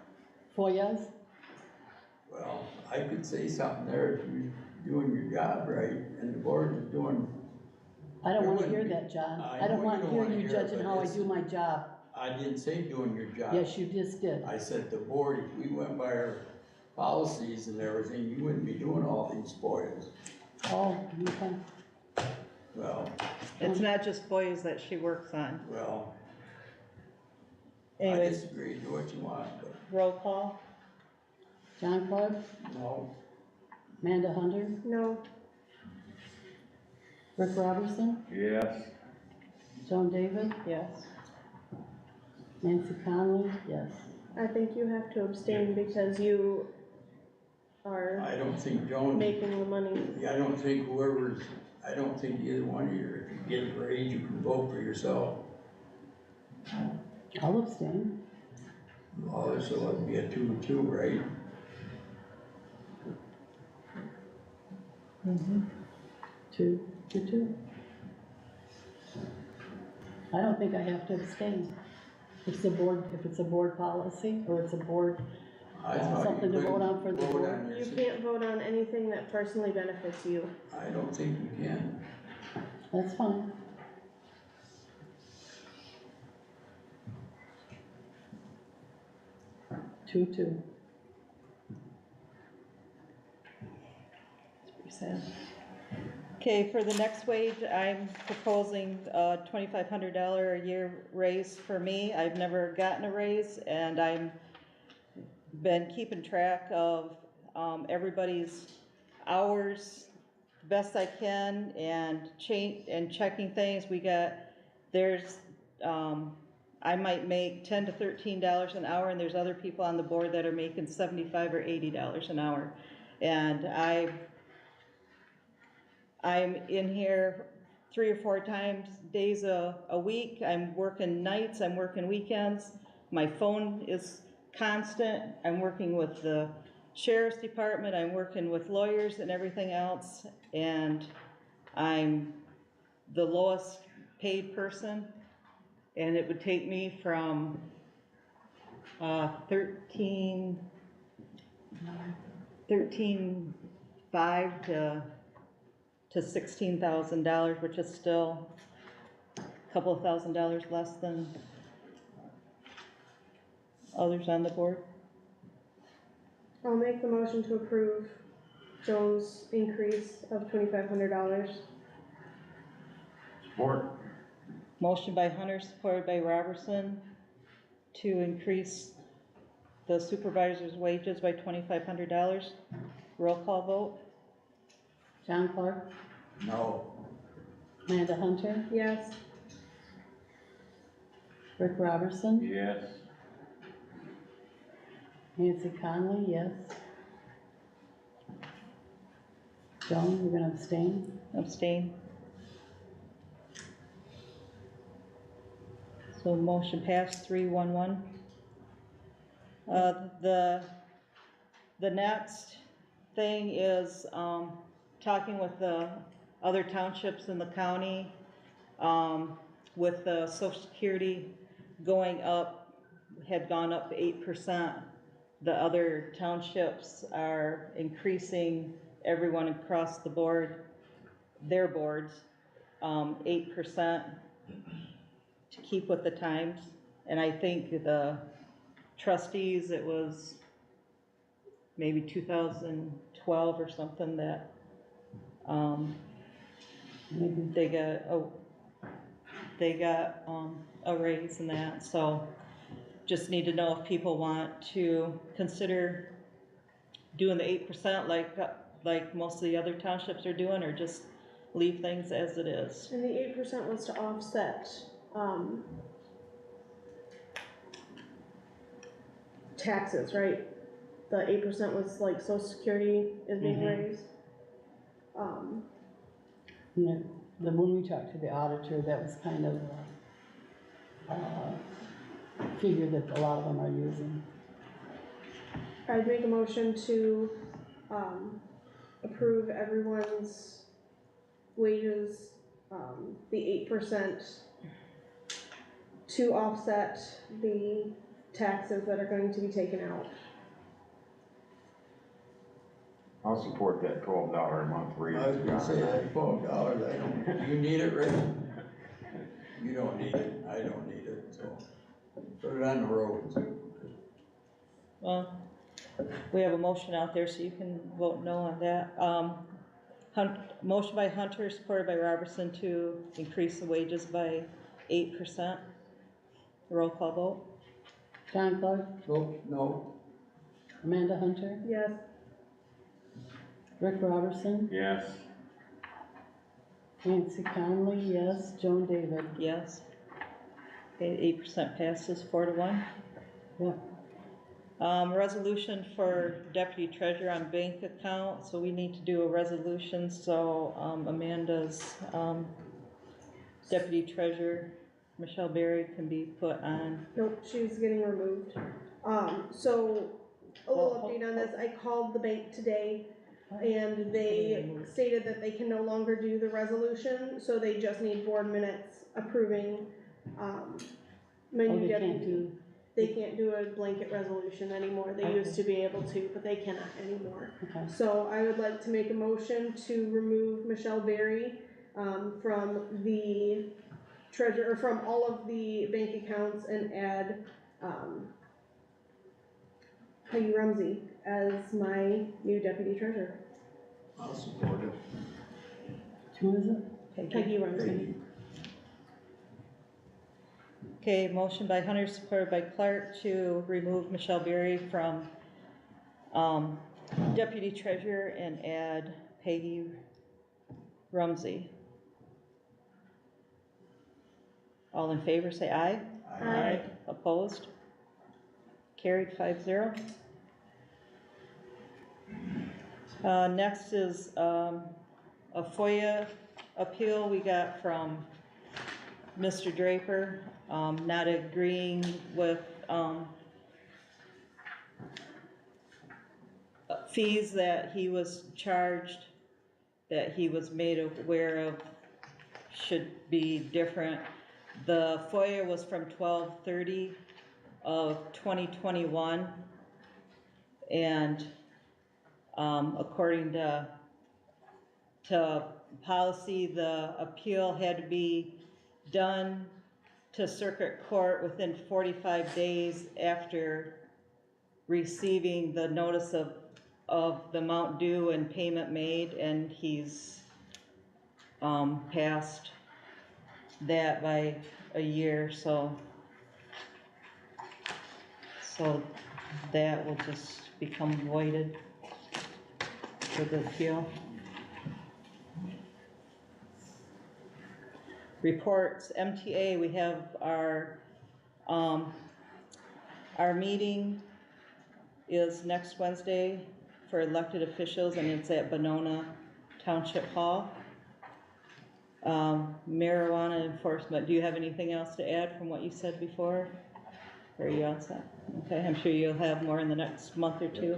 FOIAs. Well, I could say something there if you're doing your job right, and the board is doing. I don't There wanna wouldn't hear be- that, John. I I don't know want you to don't hear wanna you hear it, judging but how I it's- do my job. I didn't say doing your job. Yes, you just did. I said the board, if we went by our policies and everything, you wouldn't be doing all these spoils. Oh, okay. Well, It's not just FOIAs that she works on. well, I Anyways, disagree, do what you want, but roll call. John Clark, no, Amanda Hunter, no, Rick Robertson, Yes. Joan David, Yes. Nancy Conley, yes. I think you have to abstain because you are I don't think Joan, making the money. I don't think I don't think either one of you, if you get a raise, you can vote for yourself. I'll abstain. Oh, so it'd be a 2-2, right? Two. I don't think I have to abstain. If it's a board policy, or it's a board, I thought you something to vote couldn't on for the vote board. on your You can't vote on anything that personally benefits you. I don't think you can. That's fine. Two. It's pretty sad. Okay, for the next wage, I'm proposing a $2,500 a year raise for me. I've never gotten a raise, and I'm been keeping track of everybody's hours best I can, and checking things. I might make $10 to $13 an hour, and there's other people on the board that are making $75 or $80 an hour. And I'm in here 3 or 4 days a week. I'm working nights, I'm working weekends. My phone is constant. I'm working with the sheriff's department, I'm working with lawyers and everything else, and I'm the lowest paid person. And it would take me from 13,500 to $16,000, which is still a couple of $1,000s less than others on the board. I'll make the motion to approve Joan's increase of $2,500. Support. Motion by Hunter, supported by Robertson, to increase the supervisor's wages by $2,500. Roll call vote. John Clark, No, Amanda Hunter, Yes, Rick Robertson, Yes. Nancy Conley, yes. Joan, you're gonna abstain? Abstain. So motion passed 3-1-1. The next thing is, talking with the other townships in the county, with the social security going up, had gone up 8%. The other townships are increasing everyone across the board, their boards, 8% to keep with the times. And I think the trustees, it was maybe 2012 or something that, they got a raise in that. So just need to know if people want to consider doing the 8% like most of the other townships are doing, or just leave things as it is. And the 8% was to offset, taxes, right? The 8% was like social security is being raised. When we talked to the auditor, that was kind of a figure that a lot of them are using. I'd make a motion to, approve everyone's wages, the 8% to offset the taxes that are going to be taken out. I'll support that $12 a month raise. I was gonna say that $12, I don't, you need it, Rick? You don't need it, I don't need it, so put it on the road. Well, we have a motion out there, so you can vote no on that. Motion by Hunter, supported by Robertson, to increase the wages by 8%. Roll call vote. John Clark, Vote no. Amanda Hunter, Yes. Rick Robertson, Yes. Nancy Conley, yes, Joan David. Yes. Okay, 8% passes 4-1. Yeah. Resolution for deputy treasurer on bank account, so we need to do a resolution, so, Amanda's, deputy treasurer, Michelle Berry, can be put on. Nope, she's getting removed. So, a little update on this, I called the bank today, and they stated that they can no longer do the resolution, so they just need board minutes approving, my new deputy. They can't do a blanket resolution anymore, they used to be able to, but they cannot anymore. Okay. So I would like to make a motion to remove Michelle Berry, from the treasurer, from all of the bank accounts, and add, Peggy Rumsey as my new deputy treasurer. I'll support it. Who is it? Peggy Rumsey. Okay, motion by Hunter, supported by Clark, to remove Michelle Berry from, deputy treasurer and add Peggy Rumsey. All in favor, say aye. Aye. Opposed? Carried 5-0. Next is, a FOIA appeal we got from Mr. Draper, not agreeing with, fees that he was charged, that he was made aware of should be different. The FOIA was from 12/30 of 2021, and according to policy, the appeal had to be done to circuit court within 45 days after receiving the notice of the amount due and payment made, and he's passed that by a year, so that will just become voided for the appeal. Reports, MTA, we have our meeting is next Wednesday for elected officials, and it's at Benona Township Hall. Marijuana enforcement, do you have anything else to add from what you said before? Or are you all set? Okay, I'm sure you'll have more in the next month or two.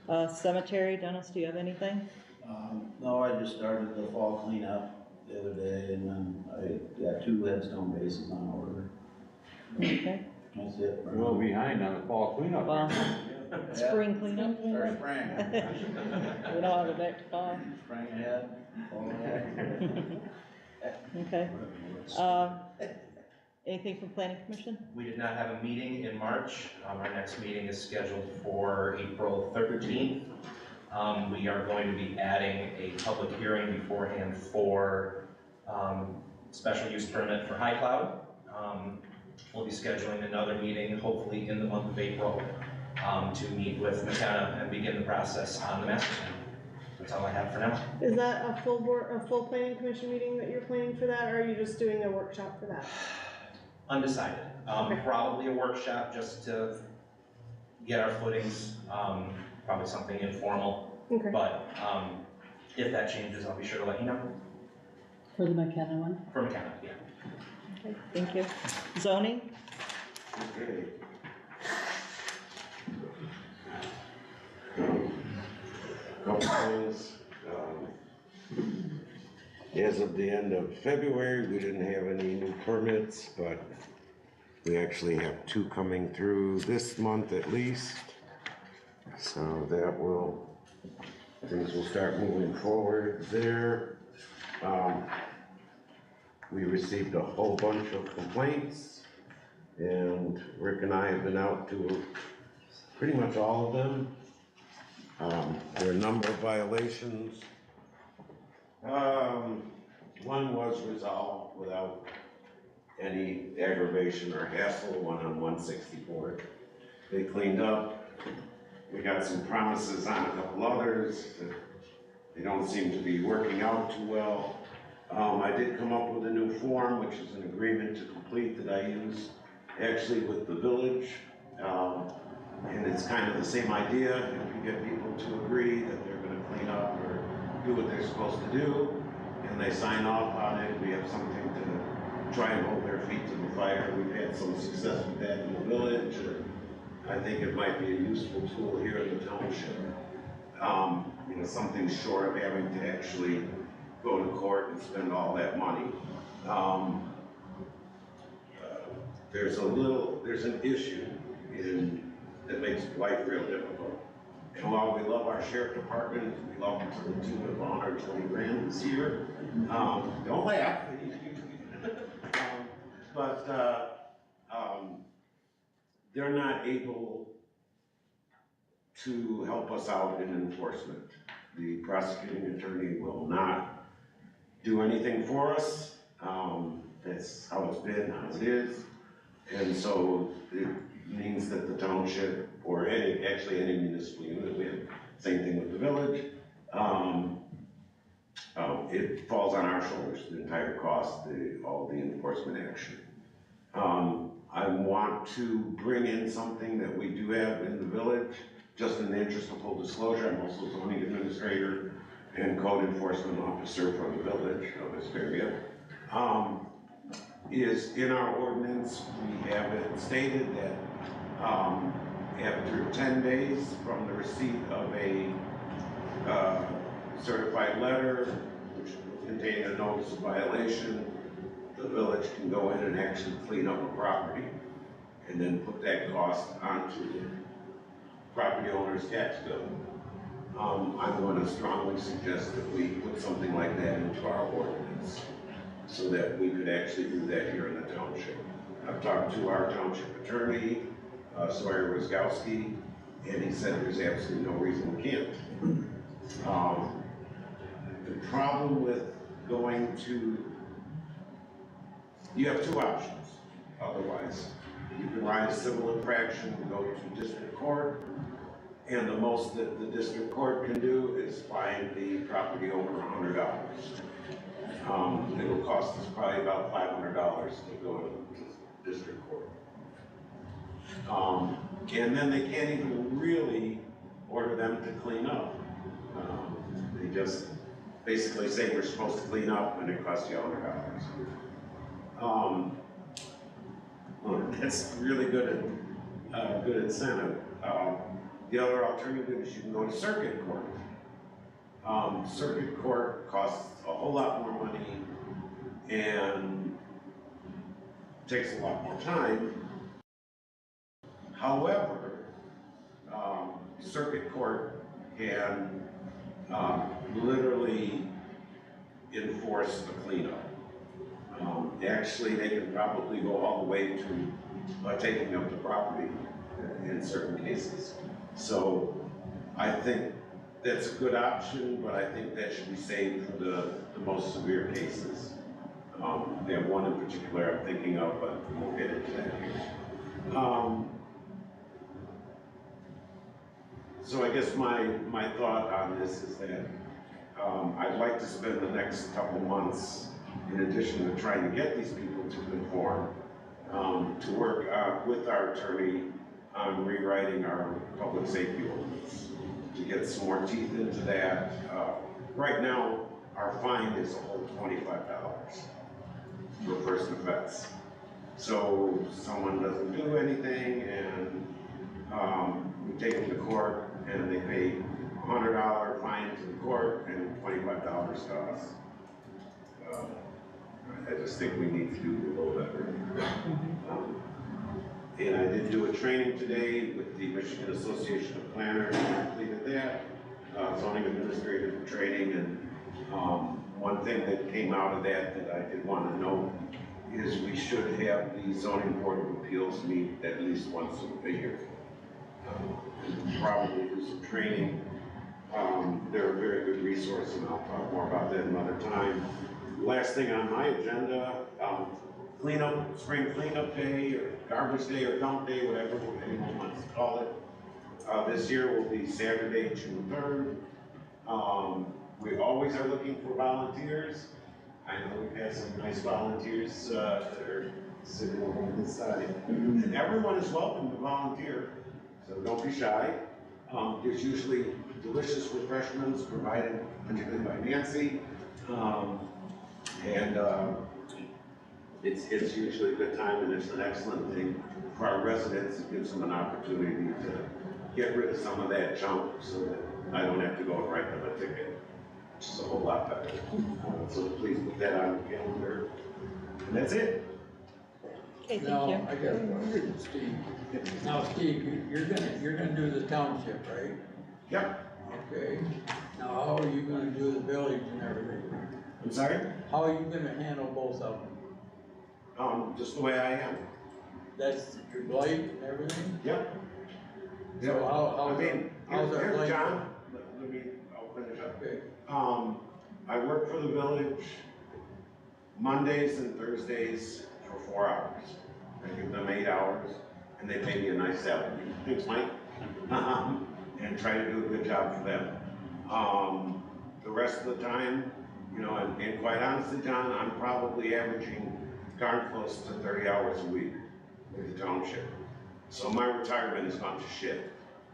Cemetery, Dennis, do you have anything? No, I just started the fall cleanup the other day, and then I got 2 headstone bases on order. Okay. That's it. We're a little behind on the fall cleanup. Well, spring cleanup? Or spring. We don't have it back to fall. Spring ahead, fall ahead. Okay. Anything from planning commission? We did not have a meeting in March. Our next meeting is scheduled for April 13th. We are going to be adding a public hearing beforehand for special use permit for High Cloud. We'll be scheduling another meeting, hopefully in the month of April, to meet with McKenna and begin the process on the master plan. That's all I have for now. Is that a full planning commission meeting that you're planning for that, or are you just doing a workshop for that? Undecided. Okay. Probably a workshop just to get our footings, probably something informal. Okay. But if that changes, I'll be sure to let you know. For the McKenna one? For McKenna, yeah. Okay, thank you. Zoning? Okay. Couple things. As of the end of February, we didn't have any new permits, but we actually have 2 coming through this month at least. So that will, things will start moving forward there. We received a whole bunch of complaints, and Rick and I have been out to pretty much all of them. There are a number of violations. One was resolved without any aggravation or hassle, one on 164. They cleaned up. We got some promises on a couple others that they don't seem to be working out too well. I did come up with a new form, which is an agreement to complete that I use actually with the village. And it's kind of the same idea. If you get people to agree that they're gonna clean up or do what they're supposed to do, and they sign off on it, we have something to try and hold their feet to the fire. We've had some success with that in the village. I think it might be a useful tool here in the township. You know, something short of having to actually go to court and spend all that money. There's an issue that makes life real difficult. And while we love our sheriff department, we love them to the tune of 120 grand this year. Don't laugh. But they're not able to help us out in enforcement. The prosecuting attorney will not do anything for us. That's how it's been, how it is. And so it means that the township, or any municipal unit, we have same thing with the village, it falls on our shoulders, the entire cost, all the enforcement action. I want to bring in something that we do have in the village, just in the interest of full disclosure. I'm also zoning administrator and code enforcement officer for the village of Asteria. Is in our ordinance, we have it stated that after 10 days from the receipt of a certified letter, which contains a notice of violation, the village can go in and actually clean up a property and then put that cost onto the property owner's tax bill. I'm going to strongly suggest that we put something like that into our ordinance so that we could actually do that here in the township. I've talked to our township attorney, Sawyer Wiskowski, and he said there's absolutely no reason we can't. The problem with going to, you have 2 options otherwise. You can write a civil infraction and go to district court, and the most that the district court can do is fine the property owner $100. It'll cost us probably about $500 to go to district court. And then they can't even really order them to clean up. They just basically say we're supposed to clean up and it costs you $100. Well, that's really good incentive. The The other alternative is you can go to circuit court. Circuit court costs a whole lot more money and takes a lot more time. However, circuit court can literally enforce a cleanup. Actually, they can probably go all the way to taking up the property in certain cases. So I think that's a good option, but I think that should be saved for the most severe cases. They have one in particular I'm thinking of, but we'll get into that here. So I guess my thought on this is that I'd like to spend the next couple months, in addition to trying to get these people to conform, to work with our attorney on rewriting our public safety ordinance, to get some more teeth into that. Right now, our fine is a whole $25 for first offense. So someone doesn't do anything and we take them to court and they pay $100 fine to the court and $25 to us. I just think we need to do a little better. And I did do a training today with the Michigan Association of Planners, and completed that, zoning administrator training, and one thing that came out of that I did want to note is we should have the zoning board of appeals meet at least once a year. Probably do some training. They're a very good resource, and I'll talk more about that another time. Last thing on my agenda, cleanup, spring cleanup day, or garbage day, or dump day, whatever anyone wants to call it. This year will be Saturday, June 3rd. We always are looking for volunteers. I know we've had some nice volunteers that are sitting over on this side. And everyone is welcome to volunteer, so don't be shy. There's usually delicious refreshments provided, particularly by Nancy. It's usually a good time, and it's an excellent thing for our residents. It gives them an opportunity to get rid of some of that junk so that I don't have to go and write them a ticket, which is a whole lot better. So please put that on the calendar. And that's it. Okay, thank you. Now, I got a question, Steve. Now, Steve, you're gonna do the township, right? Yep. Okay. Now, how are you gonna do the village and everything? I'm sorry? How are you gonna handle both of them? Just the way I am. That's your blight and everything? Yep. So how's our here's blight? John. I'll finish up. Okay. I work for the village Mondays and Thursdays for 4 hours. I give them 8 hours, and they pay me a nice salary. Thanks, Mike. And try to do a good job for them. The rest of the time, you know, and quite honestly, John, I'm probably averaging darn close to 30 hours a week with the township. So my retirement has gone to shit,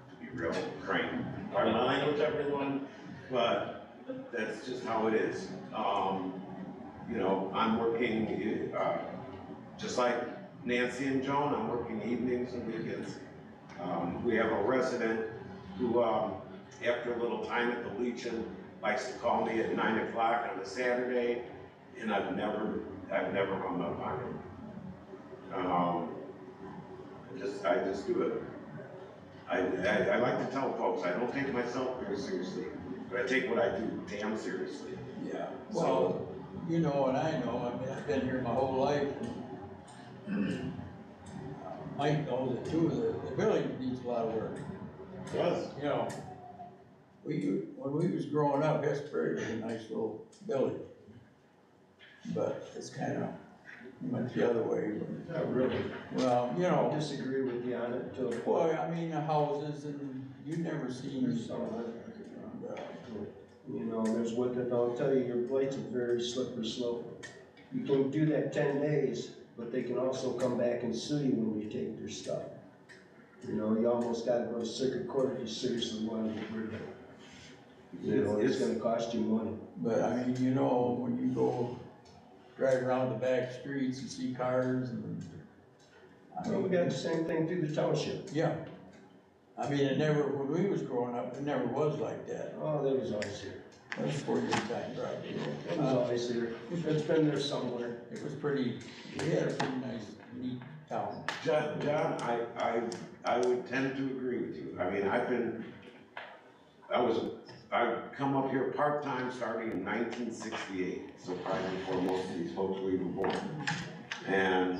to be real frank. Pardon my language, everyone, but that's just how it is. You know, I'm working, just like Nancy and Joan, I'm working evenings and weekends. We have a resident who, after a little time at the Legion, likes to call me at 9 o'clock on a Saturday, and I've never hung up on him. I just do it. I like to tell folks, I don't take myself very seriously, but I take what I do damn seriously. Yeah, well, you know and I know, I mean, I've been here my whole life. And Mike knows it too, the village needs a lot of work. It does. You know, when we was growing up, Hesbury was a nice little village. But it's kind of went the other way. Not really. Well, you know. I disagree with you on it too. Well, I mean, the houses and you've never seen. You know, there's what, I'll tell you, your blight's a very slippery slope. You can do that 10 days, but they can also come back and sue you when you take their stuff. You know, you almost gotta go to circuit court if you seriously want to get rid of it. You know, it's gonna cost you money. But I mean, you know, when you go drive around the back streets and see cars and. Well, we got the same thing through the township. Yeah. I mean, it never, when we was growing up, it never was like that. Oh, they was always here. That was before your time, probably. It was always here. It's been there somewhere. It was pretty, we had a pretty nice, neat town. John, I would tend to agree with you. I mean, I come up here part-time starting in 1968, so probably before most of these folks were even born. And,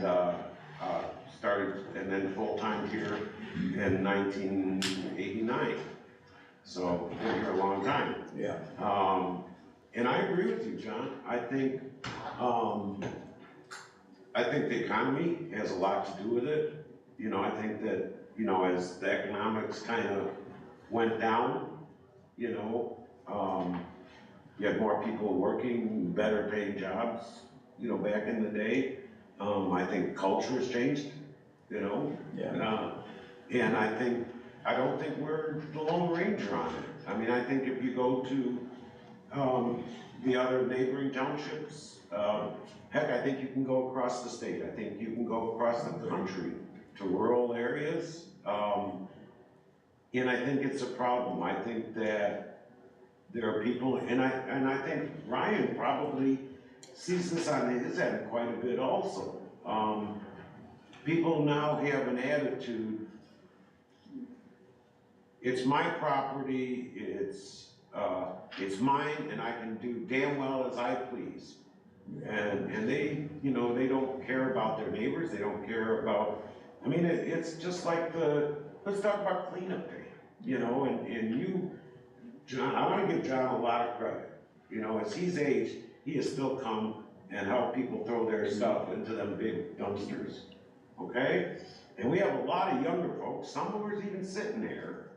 started, and then full-time here in 1989. So, been here a long time. Yeah. And I agree with you, John. I think the economy has a lot to do with it. You know, I think that, you know, as the economics kind of went down, you know, you had more people working, better paying jobs, you know, back in the day. I think culture has changed, you know? Yeah. And I don't think we're the Lone Ranger on it. I mean, I think if you go to, the other neighboring townships, heck, I think you can go across the state. I think you can go across the country to rural areas. And I think it's a problem. I think that there are people, and I think Ryan probably sees this on his end quite a bit also. People now have an attitude, it's my property, it's mine, and I can do damn well as I please. And they, you know, they don't care about their neighbors, they don't care about, I mean, it's just like let's talk about cleanup day, you know, and you, John, I wanna give John a lot of credit. You know, as he's aged, he has still come and helped people throw their stuff into them big dumpsters, okay? And we have a lot of younger folks, some of us even sitting there,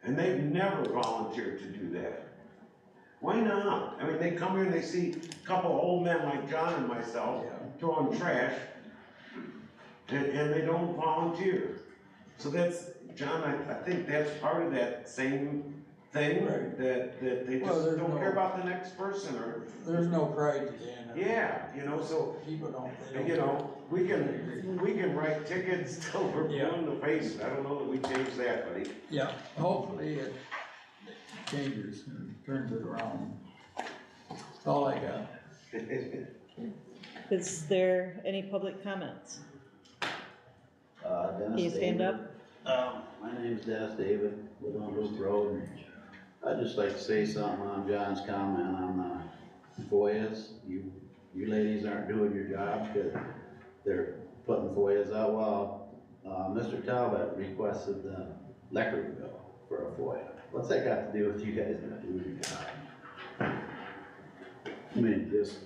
and they've never volunteered to do that. Why not? I mean, they come here and they see a couple of old men like John and myself throwing trash, and they don't volunteer. So that's, John, I think that's part of that same thing, Right. that they just don't care about the next person, or. There's no pride today in it. Yeah, you know, so, People don't. you know, we can write tickets till we're blue in the face. I don't know that we change that, buddy. Yeah, hopefully it changes and turns it around. That's all I got. Is there any public comments? Dennis Can you stand David. up? My name's Dennis David, live on Loop Road. I'd just like to say something on John's comment on FOIAs. You ladies aren't doing your job, because they're putting FOIAs out. Well, Mr. Talbot requested the electric bill for a FOIA. What's that got to do with you guys not doing your job? I mean, just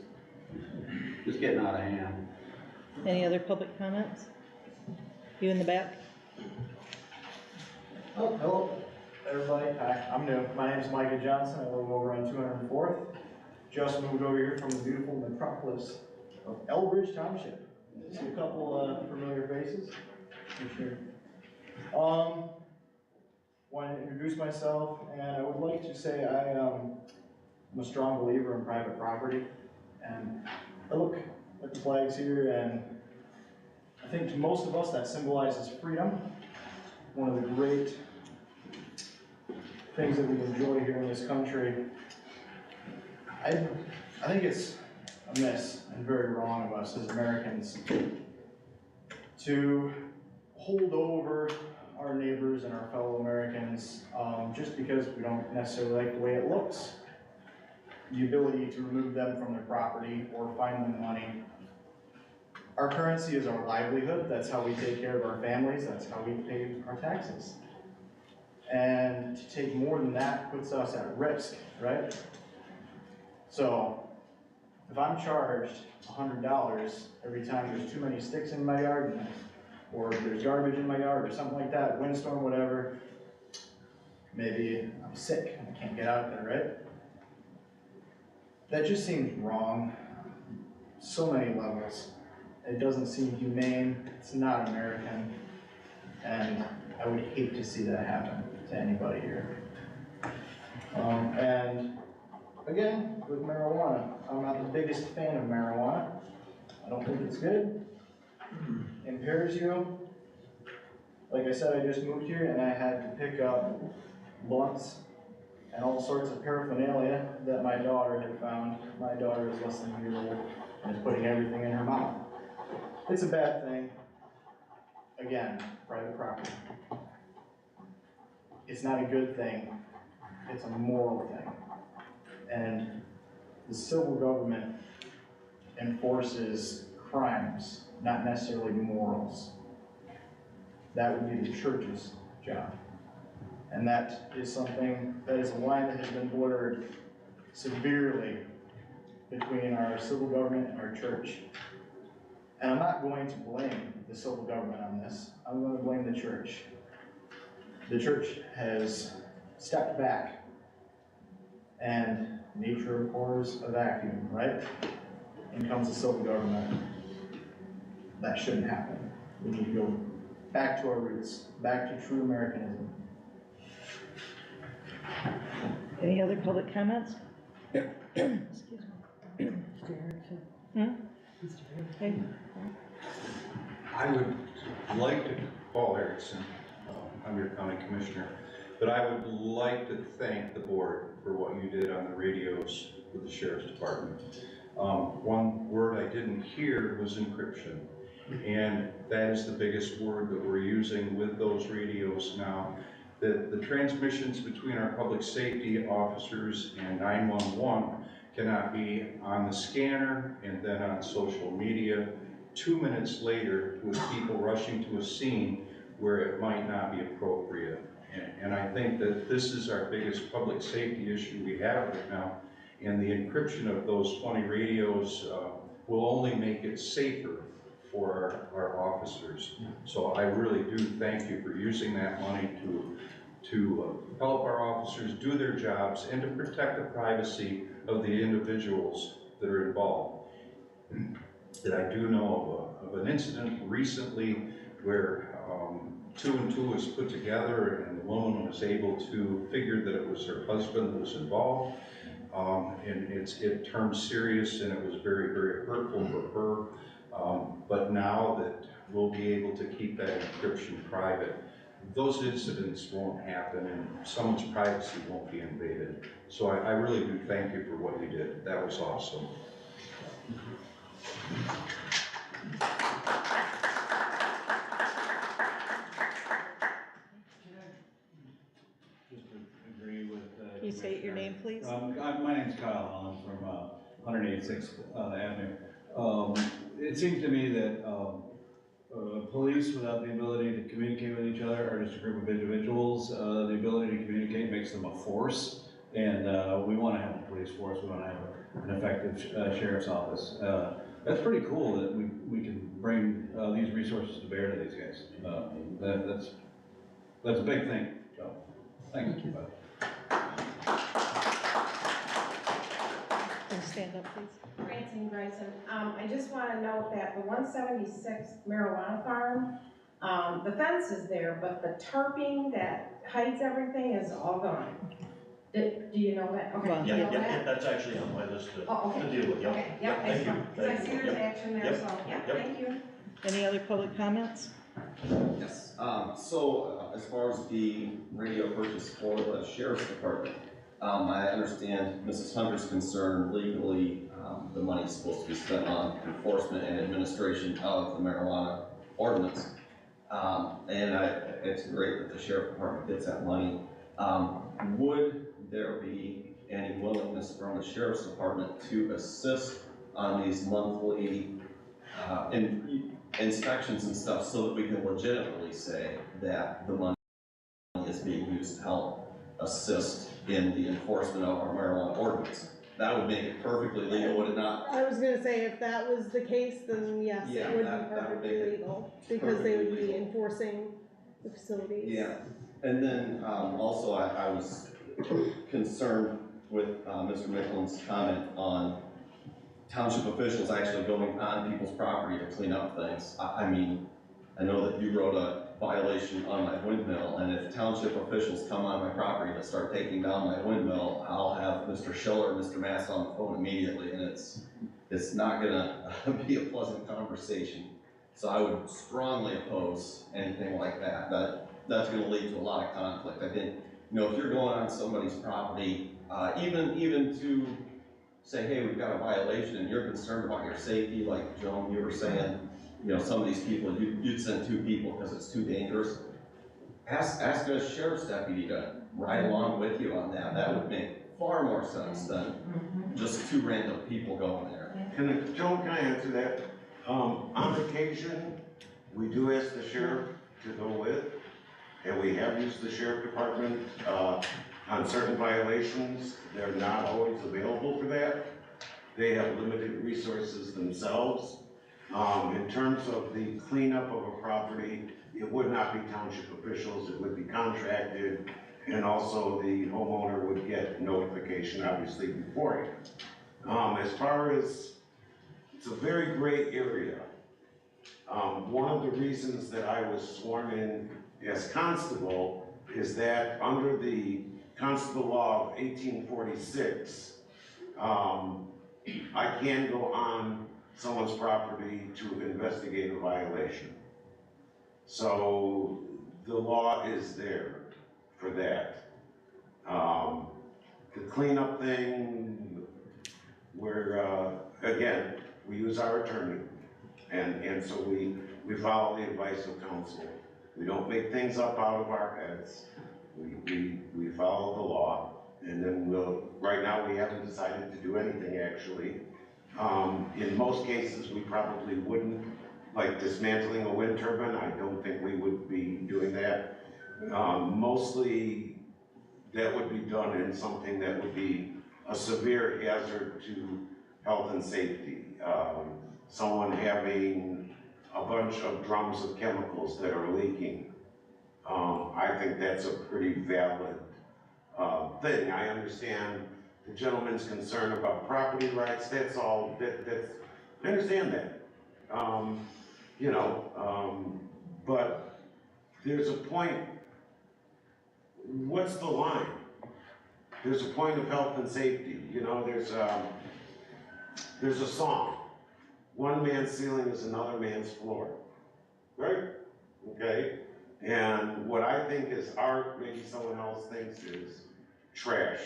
getting out of hand. Any other public comments? You in the back? Oh, hello, everybody. Hi, I'm new. My name's Micah Johnson. I live over on 204th. Just moved over here from the beautiful metropolis of Elbridge Township. See a couple familiar faces. For sure. Want to introduce myself, and I would like to say I'm a strong believer in private property. And I look at the flags here, and I think to most of us that symbolizes freedom. One of the great things that we enjoy here in this country. I think it's amiss and very wrong of us as Americans to hold over our neighbors and our fellow Americans just because we don't necessarily like the way it looks. The ability to remove them from their property or find them money. Our currency is our livelihood. That's how we take care of our families. That's how we pay our taxes. And to take more than that puts us at risk, right? So if I'm charged $100 every time there's too many sticks in my yard, or there's garbage in my yard, or something like that, windstorm, whatever, maybe I'm sick and I can't get out there, right? That just seems wrong. So many levels. It doesn't seem humane, it's not American, and I would hate to see that happen to anybody here. And again, with marijuana, I'm not the biggest fan of marijuana. I don't think it's good. It impairs you. Like I said, I just moved here and I had to pick up blunts and all sorts of paraphernalia that my daughter had found. My daughter is less than a year old and is putting everything in her mouth. It's a bad thing. Again, private property. It's not a good thing. It's a moral thing. And the civil government enforces crimes, not necessarily morals. That would be the church's job. And that is something, that is a line that has been blurred severely between our civil government and our church. And I'm not going to blame the civil government on this. I'm going to blame the church. The church has stepped back, and nature abhors a vacuum, right? In comes the civil government. That shouldn't happen. We need to go back to our roots, back to true Americanism. Any other public comments? Excuse me. Okay. I would like to, Paul Erickson, I'm your county commissioner, but I would like to thank the board for what you did on the radios with the sheriff's department. One word I didn't hear was encryption, and that is the biggest word that we're using with those radios now. The transmissions between our public safety officers and 911 cannot be on the scanner and then on social media 2 minutes later with people rushing to a scene where it might not be appropriate. And I think that this is our biggest public safety issue we have right now. And the encryption of those 20 radios will only make it safer for our officers. So I really do thank you for using that money to help our officers do their jobs and to protect the privacy of the individuals that are involved. That I do know of an incident recently where 2 and 2 was put together and the woman was able to figure that it was her husband that was involved. And it turned serious and it was very, very hurtful for her. But now that we'll be able to keep that encryption private, those incidents won't happen and someone's privacy won't be invaded. So I really do thank you for what you did. That was awesome. Just to agree with. Can you state your name, please? My name's Kyle. I'm from 186th Avenue. It seems to me that police without the ability to communicate with each other are just a group of individuals. The ability to communicate makes them a force, and we want to have a police force. We want to have an effective sheriff's office. That's pretty cool that we can bring these resources to bear to these guys. That's a big thing. So, thank you. Stand up, please. Francine Bryson, I just want to note that the 176 marijuana farm, the fence is there, but the tarping that hides everything is all gone. Do you know that? Okay. Yeah, you know yeah, that? that's actually on my list to Okay. deal with, yep. Okay, Yep, that's thank you. fine, because I see there's Yep. action there, Yep. so, yeah, Yep. thank you. Any other public comments? Yes, as far as the radio purchase for the sheriff's department, I understand Mrs. Hunter's concern legally, the money's supposed to be spent on enforcement and administration of the marijuana ordinance. It's great that the sheriff department gets that money. Would there be any willingness from the sheriff's department to assist on these monthly inspections and stuff so that we can legitimately say that the money is being used to help assist in the enforcement of our marijuana ordinance? That would make it perfectly legal, would it not? I was gonna say, if that was the case, then yes, Yeah, it would that be would perfectly make it legal, because they would be perfectly legal. enforcing the facilities. Yeah, and then also I was concerned with Mr. Micklin's comment on township officials actually going on people's property to clean up things. I mean, I know that you wrote a violation on my windmill, and if township officials come on my property to start taking down my windmill, I'll have Mr. Schiller and Mr. Mass on the phone immediately, and it's not gonna be a pleasant conversation. So I would strongly oppose anything like that. That's gonna lead to a lot of conflict. I think, if you're going on somebody's property, even to say, hey, we've got a violation and you're concerned about your safety, like Joan, you were saying, some of these people, you'd send 2 people because it's too dangerous. Ask a sheriff's deputy to ride along with you on that. That would make far more sense than just 2 random people going there. Joan, can I answer that? On occasion, we do ask the sheriff to go with, and we have used the sheriff department, on certain violations. They're not always available for that. They have limited resources themselves. In terms of the cleanup of a property, it would not be township officials, it would be contracted, and also the homeowner would get notification, obviously, beforehand. As far as, it's a very gray area. One of the reasons that I was sworn in as constable is that under the Constable Law of 1846, I can go on someone's property to investigate a violation. So the law is there for that. The cleanup thing, again, we use our attorney, and so we follow the advice of counsel. We don't make things up out of our heads. We follow the law, and then right now we haven't decided to do anything actually. In most cases, we probably wouldn't, like dismantling a wind turbine, I don't think we would be doing that. Mostly that would be done in something that would be a severe hazard to health and safety. Someone having a bunch of drums of chemicals that are leaking. I think that's a pretty valid thing. I understand the gentleman's concern about property rights. That's all, I understand that. But there's a point, what's the line? There's a point of health and safety. There's a song. One man's ceiling is another man's floor, right? Okay? And what I think is art, maybe someone else thinks is trash.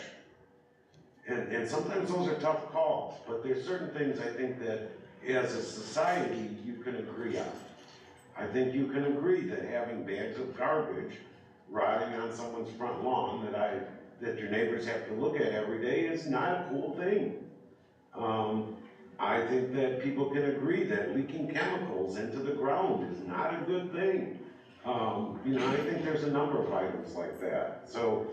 And sometimes those are tough calls, but there's certain things I think that as a society you can agree on. I think you can agree that having bags of garbage rotting on someone's front lawn that your neighbors have to look at every day is not a cool thing. I think that people can agree that leaking chemicals into the ground is not a good thing. I think there's a number of items like that. So,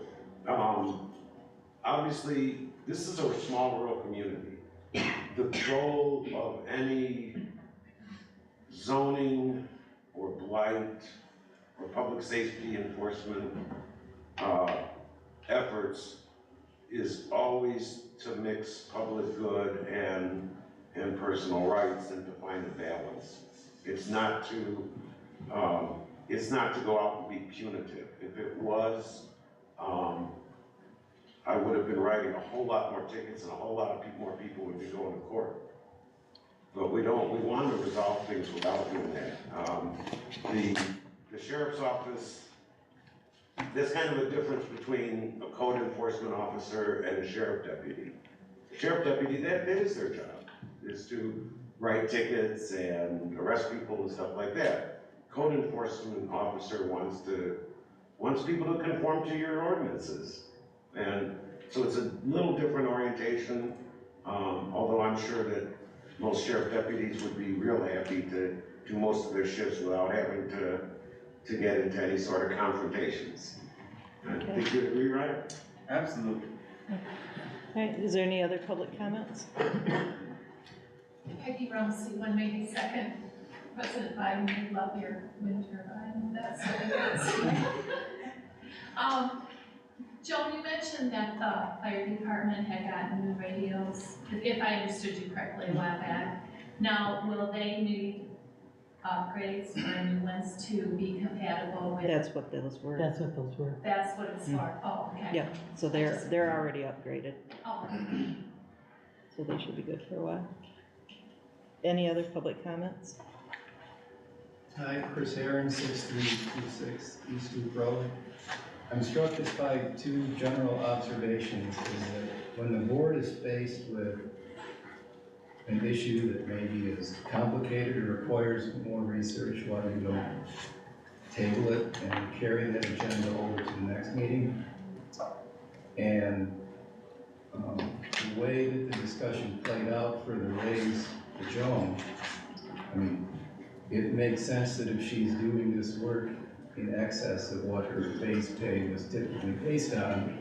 obviously, this is a small rural community. The goal of any zoning or blight or public safety enforcement efforts is always to mix public good and personal rights and to find a balance. It's not to go out and be punitive. If it was, I would have been writing a whole lot more tickets and a whole lot of more people would be going to court. But we don't. We want to resolve things without doing that. The sheriff's office, there's kind of a difference between a code enforcement officer and a sheriff deputy. Sheriff deputy, that is their job, is to write tickets and arrest people and stuff like that. Code enforcement officer wants people to conform to your ordinances. And so it's a little different orientation, although I'm sure that most sheriff deputies would be real happy to do most of their shifts without having to get into any sort of confrontations. I think you'd agree, right? Absolutely. All right, is there any other public comments? Peggy Rumsey, 182nd. President Biden, we love your wind turbine. That's what it is. Joan, you mentioned that the fire department had gotten new radios, if I understood you correctly a while back. Now, will they need upgrades or new ones to be compatible with? That's what those were. That's what those were. That's what it's for. Oh, okay. Yep, so they're already upgraded. Oh. So they should be good for a while. Any other public comments? Hi, Chris Aaron, 6326 East Loop Road. I'm struck just by two general observations, is that when the board is faced with an issue that maybe is complicated or requires more research, why we don't table it and carry that agenda over to the next meeting. And the way that the discussion played out for the raise to Joan, I mean, it makes sense that if she's doing this work in excess of what her base pay was typically based on,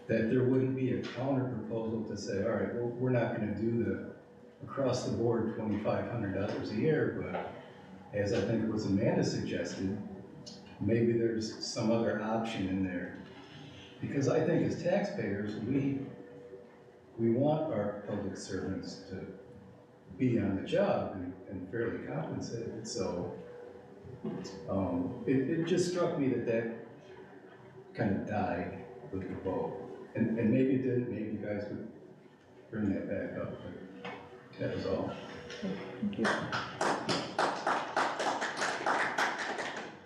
that there wouldn't be a counter proposal to say, all right, well, we're not gonna do the across the board $2,500 a year, but as I think it was Amanda suggested, maybe there's some other option in there. Because I think as taxpayers, we want our public servants to be on the job and fairly compensated. So it just struck me that kind of died with the vote. And maybe it didn't, maybe you guys would bring that back up, but that was all. Thank you.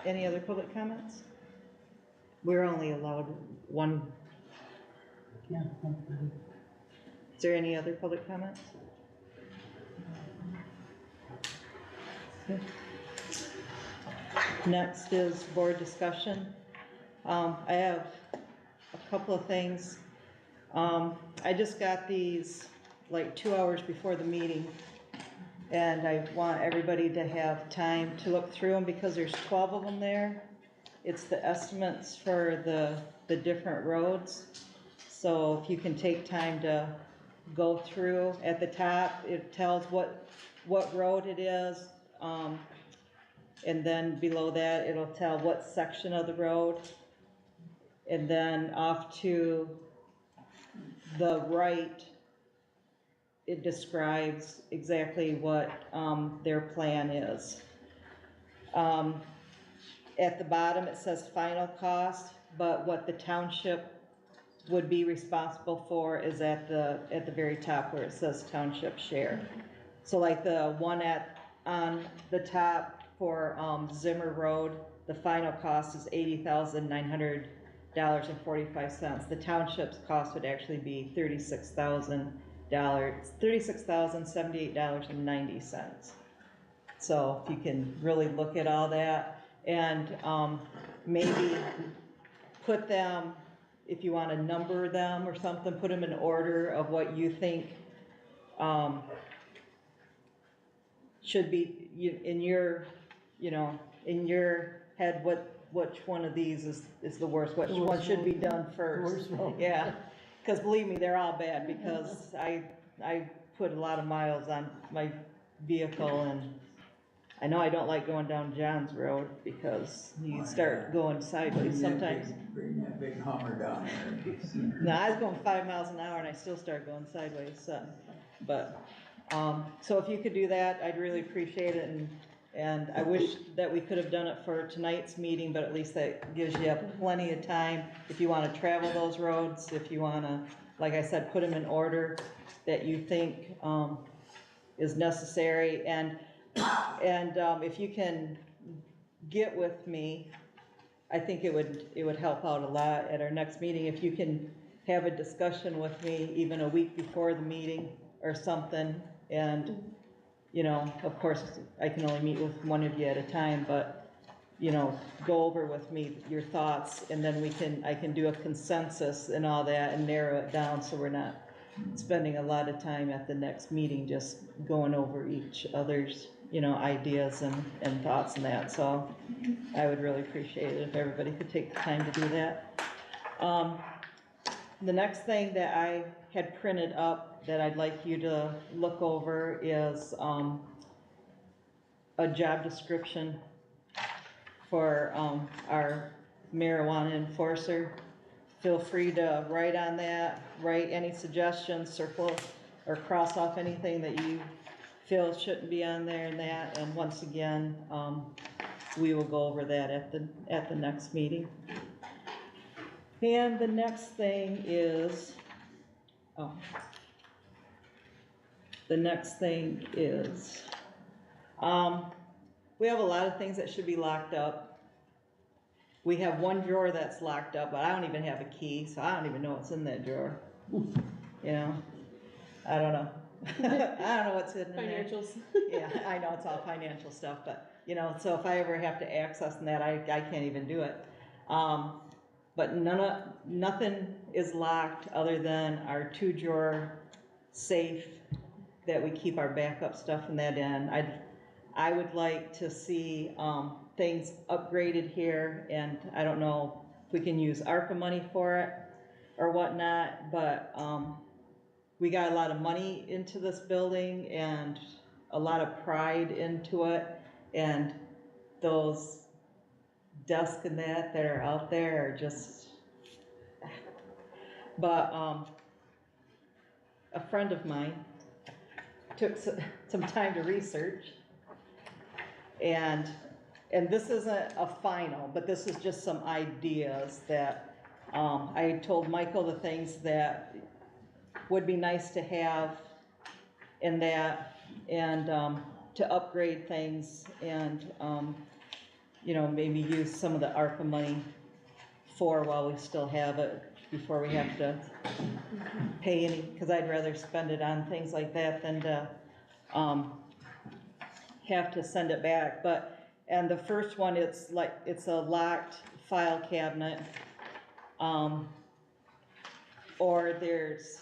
Any other public comments? We're only allowed one. Yeah. Is there any other public comments? Okay. Next is board discussion. I have a couple of things. I just got these like 2 hours before the meeting, and I want everybody to have time to look through them because there's 12 of them there. It's the estimates for the different roads. So if you can take time to go through, at the top, it tells what road it is. And then below that, it'll tell what section of the road. And then off to the right, it describes exactly what their plan is. At the bottom, it says final cost, but what the township would be responsible for is at the very top where it says township share. So like the one on the top for Zimmer Road, the final cost is $80,900.45. The township's cost would actually be $36,078.90. So if you can really look at all that and maybe put them, if you want to number them or something, put them in order of what you think should be in your, in your head, which one of these is the worst, which one should be done first. Yeah, because believe me, they're all bad because I put a lot of miles on my vehicle, and I know I don't like going down John's Road because you start going sideways sometimes. Bring that big Hummer down there. No, I was going 5 miles an hour and I still start going sideways, so if you could do that, I'd really appreciate it, and I wish that we could have done it for tonight's meeting, but at least that gives you plenty of time if you want to travel those roads, if you want to, like I said, put them in order that you think is necessary, and if you can get with me, I think it would help out a lot at our next meeting if you can have a discussion with me even a week before the meeting or something. And, of course, I can only meet with one of you at a time, but, go over with me your thoughts, and then I can do a consensus and all that and narrow it down so we're not spending a lot of time at the next meeting just going over each other's, ideas and thoughts and that. So I would really appreciate it if everybody could take the time to do that. The next thing that I had printed up that I'd like you to look over is a job description for our marijuana enforcer. Feel free to write on that, write any suggestions, circle or cross off anything that you feel shouldn't be on there and that. And once again, we will go over that at the next meeting. And the next thing is, we have a lot of things that should be locked up. We have one drawer that's locked up, but I don't even have a key, so I don't even know what's in that drawer. You know, I don't know. I don't know what's hidden in there. Financials. Yeah, I know it's all financial stuff, but, you know, so if I ever have to access that, I can't even do it. But nothing is locked other than our 2-drawer safe that we keep our backup stuff in that in. I would like to see, things upgraded here, and I don't know if we can use ARPA money for it or whatnot, but, we got a lot of money into this building and a lot of pride into it, and those desks and that are out there are just, but a friend of mine took some time to research, and this isn't a final, but this is just some ideas that I told Michael the things that would be nice to have in that, and to upgrade things, and you know, maybe use some of the ARPA money for while we still have it, before we have to pay any, because I'd rather spend it on things like that than to have to send it back. But, and the first one, it's a locked file cabinet, or there's,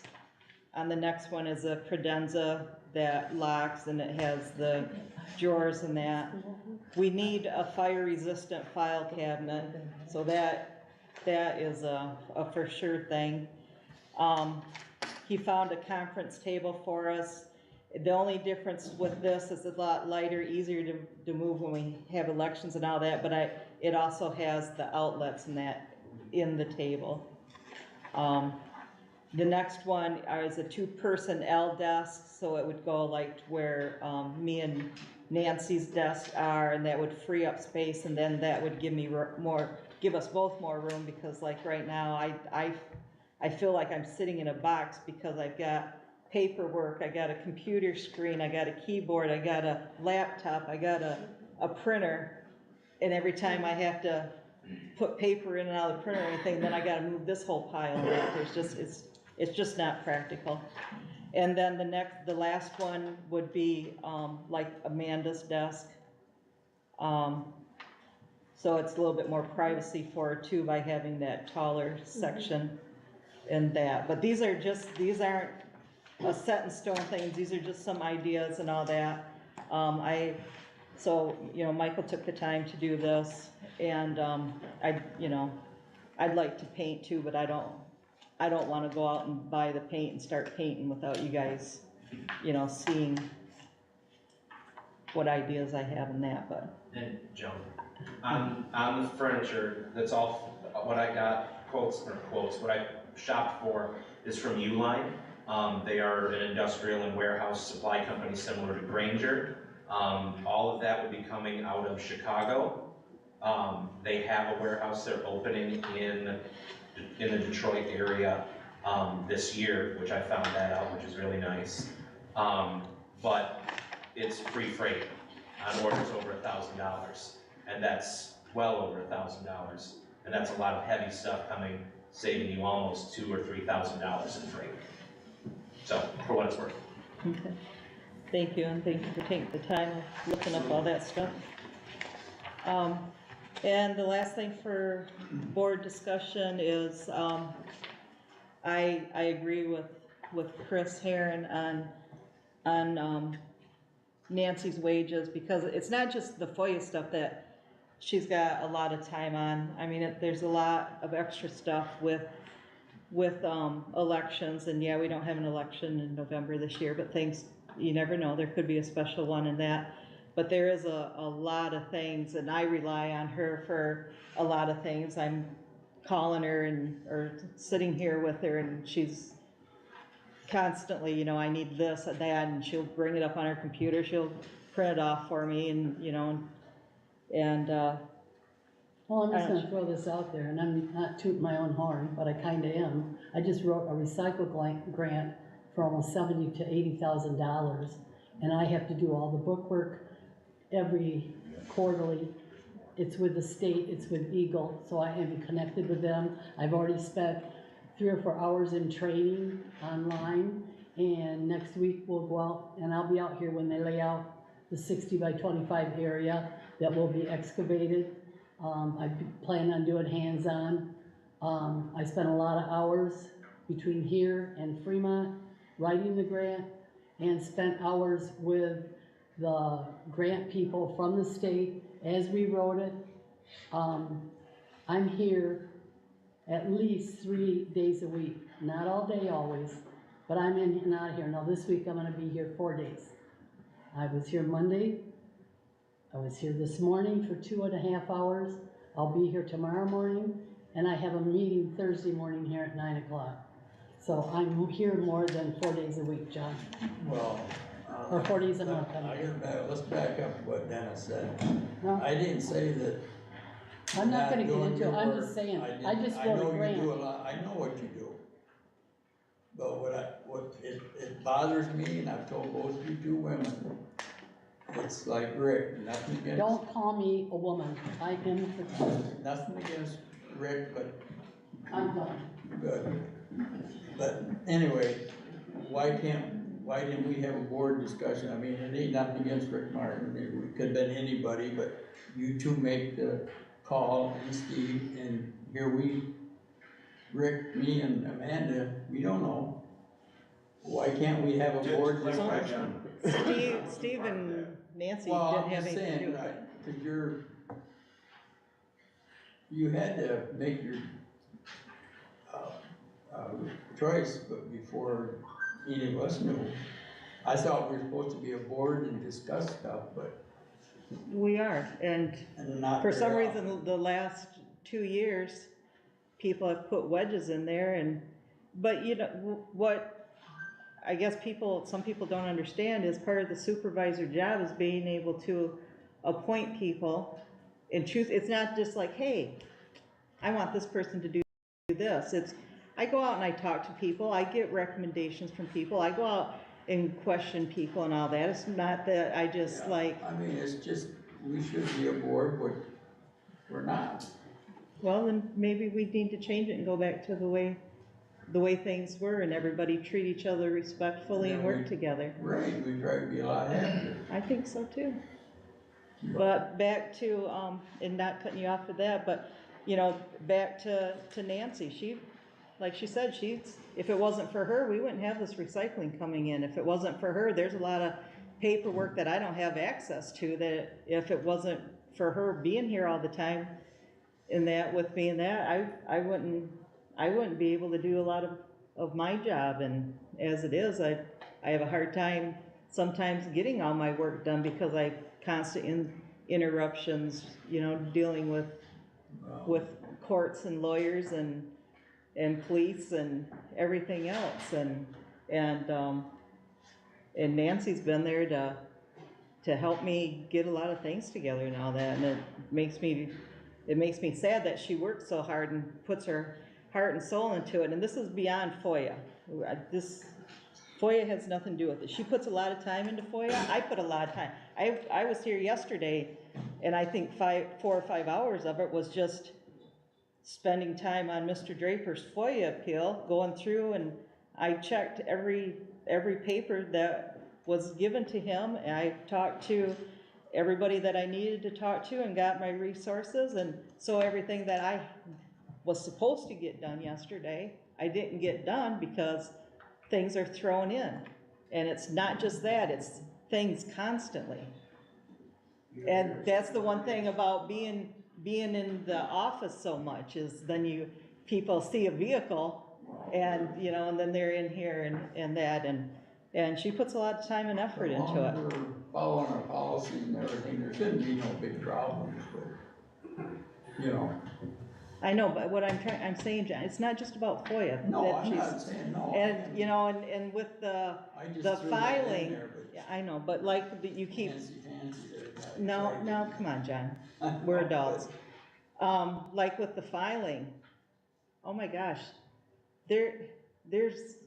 on the next one is a credenza that locks, and it has the drawers and that. We need a fire-resistant file cabinet, so that is a for sure thing. He found a conference table for us. The only difference with this is a lot lighter, easier to move when we have elections and all that, but it also has the outlets and that in the table. The next one is a 2-person L desk, so it would go like where me and Nancy's desk are, and that would free up space, and then that would give us both more room, because like right now, I feel like I'm sitting in a box, because I've got paperwork, I got a computer screen, I got a keyboard, I got a laptop, I got a printer, and every time I have to put paper in and out of the printer or anything, then I gotta move this whole pile out. It's just not practical. And then the last one would be like Amanda's desk. So it's a little bit more privacy for her too, by having that taller section and that. But these aren't a set in stone things. These are just some ideas and all that. So, you know, Michael took the time to do this, and I'd like to paint too, but I don't want to go out and buy the paint and start painting without you guys, you know, seeing what ideas I have in that. But Joan, on the furniture, that's all what I got what I shopped for is from Uline. They are an industrial and warehouse supply company similar to Grainger. All of that would be coming out of Chicago. They have a warehouse they're opening in the Detroit area this year, which I found that out, which is really nice. But it's free freight on orders over $1,000, and that's well over $1,000, and that's a lot of heavy stuff coming, saving you almost $2,000 or $3,000 in freight. So, for what it's worth. okay. Thank you, and thank you for taking the time of looking up all that stuff. And the last thing for board discussion is, I agree with Chris Herron on Nancy's wages, because it's not just the FOIA stuff that she's got a lot of time on. I mean, there's a lot of extra stuff with elections, and yeah, we don't have an election in November this year, but you never know, there could be a special one in that. But there is a lot of things, and I rely on her for a lot of things. I'm calling her or sitting here with her, and she's constantly, you know, I need this and that, and she'll bring it up on her computer, she'll print it off for me, and, you know, well, I'm just gonna throw this out there, and I'm not tooting my own horn, but I kinda am. I just wrote a recycle grant for almost $70,000 to $80,000, and I have to do all the bookwork every quarterly. It's with the state, it's with Eagle, so I am connected with them. I've already spent 3 or 4 hours in training online, and next week we'll go out, and I'll be out here when they lay out the 60 by 25 area that will be excavated. I plan on doing hands-on. I spent a lot of hours between here and Fremont writing the grant, and spent hours with the grant people from the state as we wrote it. I'm here at least 3 days a week, not all day always, but I'm in and out of here. Now this week I'm gonna be here 4 days. I was here Monday, I was here this morning for 2.5 hours. I'll be here tomorrow morning, and I have a meeting Thursday morning here at 9 o'clock. So I'm here more than 4 days a week, John. Well. Or 4 days a month. Let's back up to what Dennis said. No. I didn't say that. I'm not gonna get doing into it, your I'm work. just saying, didn't- I just wrote a know grant. you do a lot, I know what you do. But it bothers me, and I've told both you two women, it's like Rick, nothing against. Don't call me a woman, I am, Nothing against Rick, but. I'm done. Good. But anyway, why didn't we have a board discussion? I mean, it ain't nothing against Rick Martin, it could have been anybody, but you two make the call, and Steve, and here Rick, me and Amanda, we don't know. Why can't we have a board discussion? Steve and Nancy Well, didn't I'm have just anything to do saying, with it. right, cause you had to make your, choice, but before any of us knew. I thought we were supposed to be a board and discuss stuff, but. We are, and not for some very reason, the last 2 years, people have put wedges in there, but you know, what I guess some people don't understand is part of the supervisor job is being able to appoint people and choose. It's not just like, hey, I want this person to do this. I go out and I talk to people, I get recommendations from people, I go out and question people and all that. It's not that I just I mean, it's just, we should be a board, but we're not. Well, then maybe we need to change it and go back to the way things were, and everybody treat each other respectfully and work together. Right, we try to be a lot happier. I think so too. But back to, and not cutting you off with that, but, you know, back to Nancy, like she said, if it wasn't for her, we wouldn't have this recycling coming in. If it wasn't for her, there's a lot of paperwork that I don't have access to, that if it wasn't for her being here all the time and that with me and that, I wouldn't be able to do a lot of my job. And as it is, I have a hard time sometimes getting all my work done because I constant interruptions, you know, dealing with courts and lawyers and police and everything else, and Nancy's been there to help me get a lot of things together and all that, and it makes me sad that she works so hard and puts her heart and soul into it. And this is beyond FOIA. FOIA has nothing to do with it. She puts a lot of time into FOIA. I put a lot of time. I was here yesterday, and I think 4 or 5 hours of it was just spending time on Mr. Draper's FOIA appeal, going through, and I checked every paper that was given to him, and I talked to everybody that I needed to talk to and got my resources, and so everything that I was supposed to get done yesterday, I didn't get done because things are thrown in. And it's not just that, it's things constantly. And that's the one thing about being in the office so much, is then people see a vehicle and, you know, and then they're in here and that, and she puts a lot of time and effort into it. We're following our policies and everything, there shouldn't be no big problems, but, you know. I know, but what I'm saying, John, it's not just about FOIA. No, I'm not saying no. And, you know, and with the filing, yeah, I know, but like, you keep, no, come on, John, we're adults. Like with the filing, oh my gosh, there's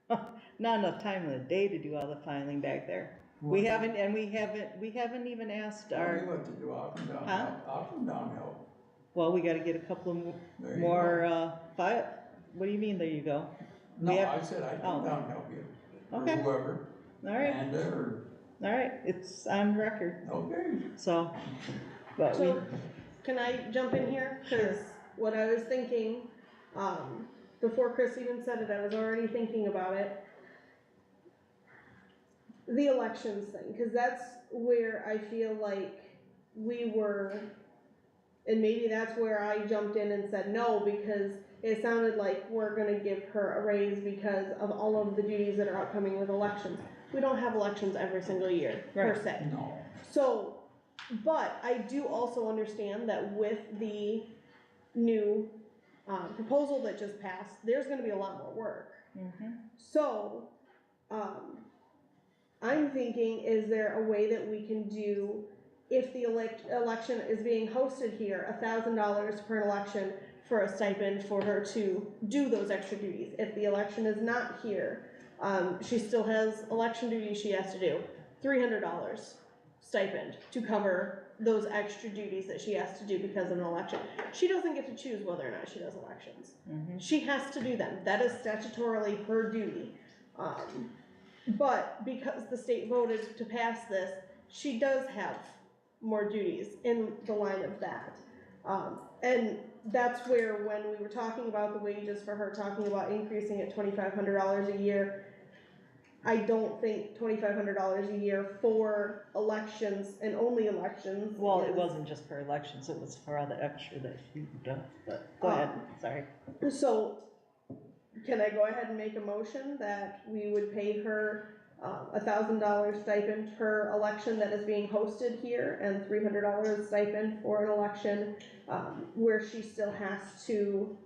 not enough time in the day to do all the filing back there. We haven't even asked We our, went to do up and down, Huh? up and down hill. well, we gotta get a couple of There you more, what do you mean, there you go? No, We have- I said I'd Oh. come down and help you, or Okay, whoever, alright, Amanda, or, alright, it's on record, okay. so, but we, So, can I jump in here? Cause what I was thinking, before Chris even said it, I was already thinking about it. The elections thing, cause that's where I feel like we were, and maybe that's where I jumped in and said no, because it sounded like we're gonna give her a raise because of all of the duties that are upcoming with elections. We don't have elections every single year, per Right. se. No. So, but I do also understand that with the new, proposal that just passed, there's gonna be a lot more work. So, I'm thinking, is there a way that we can do, if the election is being hosted here, $1,000 per election for a stipend for her to do those extra duties? If the election is not here, she still has election duties she has to do, $300 stipend to cover those extra duties that she has to do because of an election. She doesn't get to choose whether or not she does elections. She has to do them. That is statutorily her duty. But because the state voted to pass this, she does have more duties in the line of that. And that's where, when we were talking about the wages for her, talking about increasing it $2,500 a year, I don't think $2,500 a year for elections and only elections. well, it is- wasn't just for elections, it was for all the extra that you've done, but, go ahead, sorry. So, can I go ahead and make a motion that we would pay her $1,000 stipend per election that is being hosted here, and $300 stipend for an election where she still has to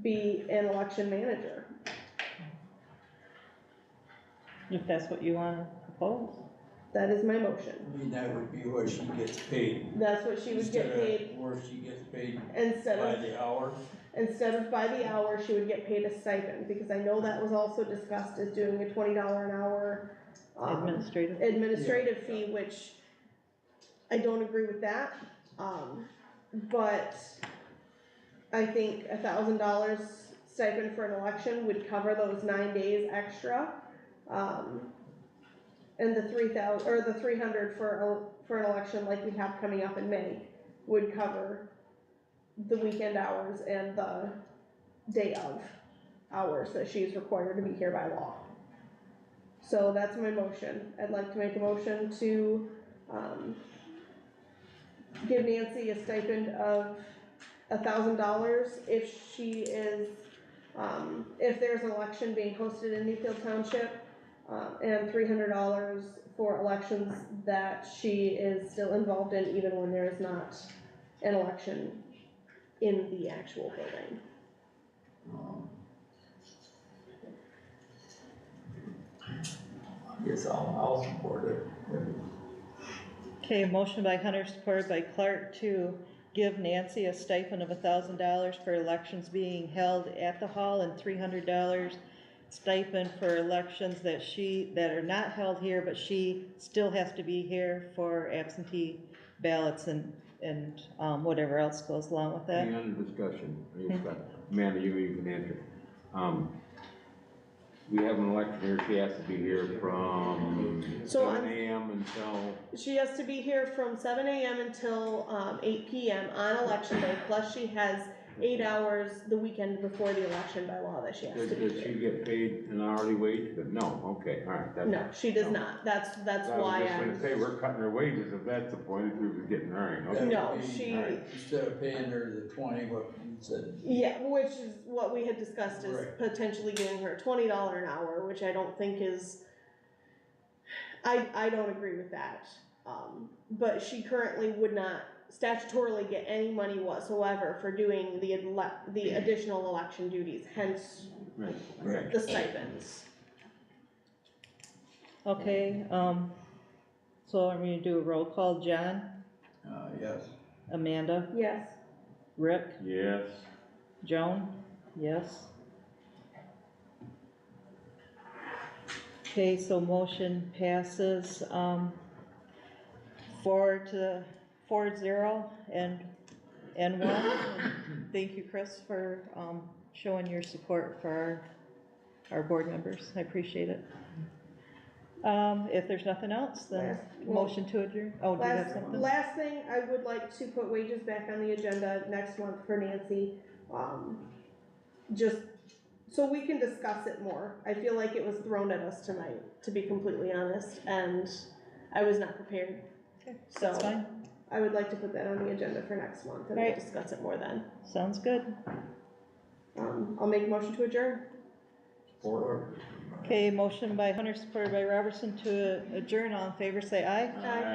be an election manager? If that's what you wanna propose. That is my motion. I mean, that would be what she gets paid. That's what she would get Instead of paid where she gets paid instead by of, the hour. instead of by the hour, she would get paid a stipend, because I know that was also discussed as doing a $20 an hour administrative fee, which I don't agree with that. But I think $1,000 stipend for an election would cover those 9 days extra. And the 3,000, or the 300 for an election like we have coming up in May would cover the weekend hours and the day of hours that she's required to be here by law. So that's my motion. I'd like to make a motion to, give Nancy a stipend of $1,000 if she is, if there's an election being hosted in Newfield Township, and $300 for elections that she is still involved in, even when there is not an election in the actual building. Yes, I'll support it. Okay, motion by Hunter, supported by Clark to give Nancy a stipend of $1,000 for elections being held at the hall, and $300 stipend for elections that are not held here, but she still has to be here for absentee ballots and whatever else goes along with that. Any other discussion? Amanda, you can answer. We have an election here, she has to be here from So 7 AM until, She has to be here from 7 AM until 8 PM on election day, plus she has 8 hours the weekend before the election by law that she has to be does she here. get paid an hourly wage? But no, okay, all right. that's- No, she does not. That's I why was just gonna say, we're cutting her wages if that's the point, if we was getting, all right, okay. No, That would be- she- all right, instead of paying her the 20, what you said. Yeah, which is what we had discussed, is Right. potentially giving her $20 an hour, which I don't think is, I don't agree with that. But she currently would not statutorily get any money whatsoever for doing the additional election duties, hence Right, right. the stipends. Okay, so I'm gonna do a roll call. John? Yes. Amanda? Yes. Rick? Yes. Joan? Yes. Okay, so motion passes, 4-0 and 1. Thank you, Chris, for, showing your support for our board members. I appreciate it. If there's nothing else, then motion to adjourn. Oh, do you have something? Last thing, I would like to put wages back on the agenda next month for Nancy. Just so we can discuss it more. I feel like it was thrown at us tonight, to be completely honest, and I was not prepared. Okay, So that's fine. I would like to put that on the agenda for next month and we'll discuss it more then. Sounds good. I'll make a motion to adjourn. Okay, motion by Hunter, supported by Robertson to adjourn. All in favor, say aye. Aye.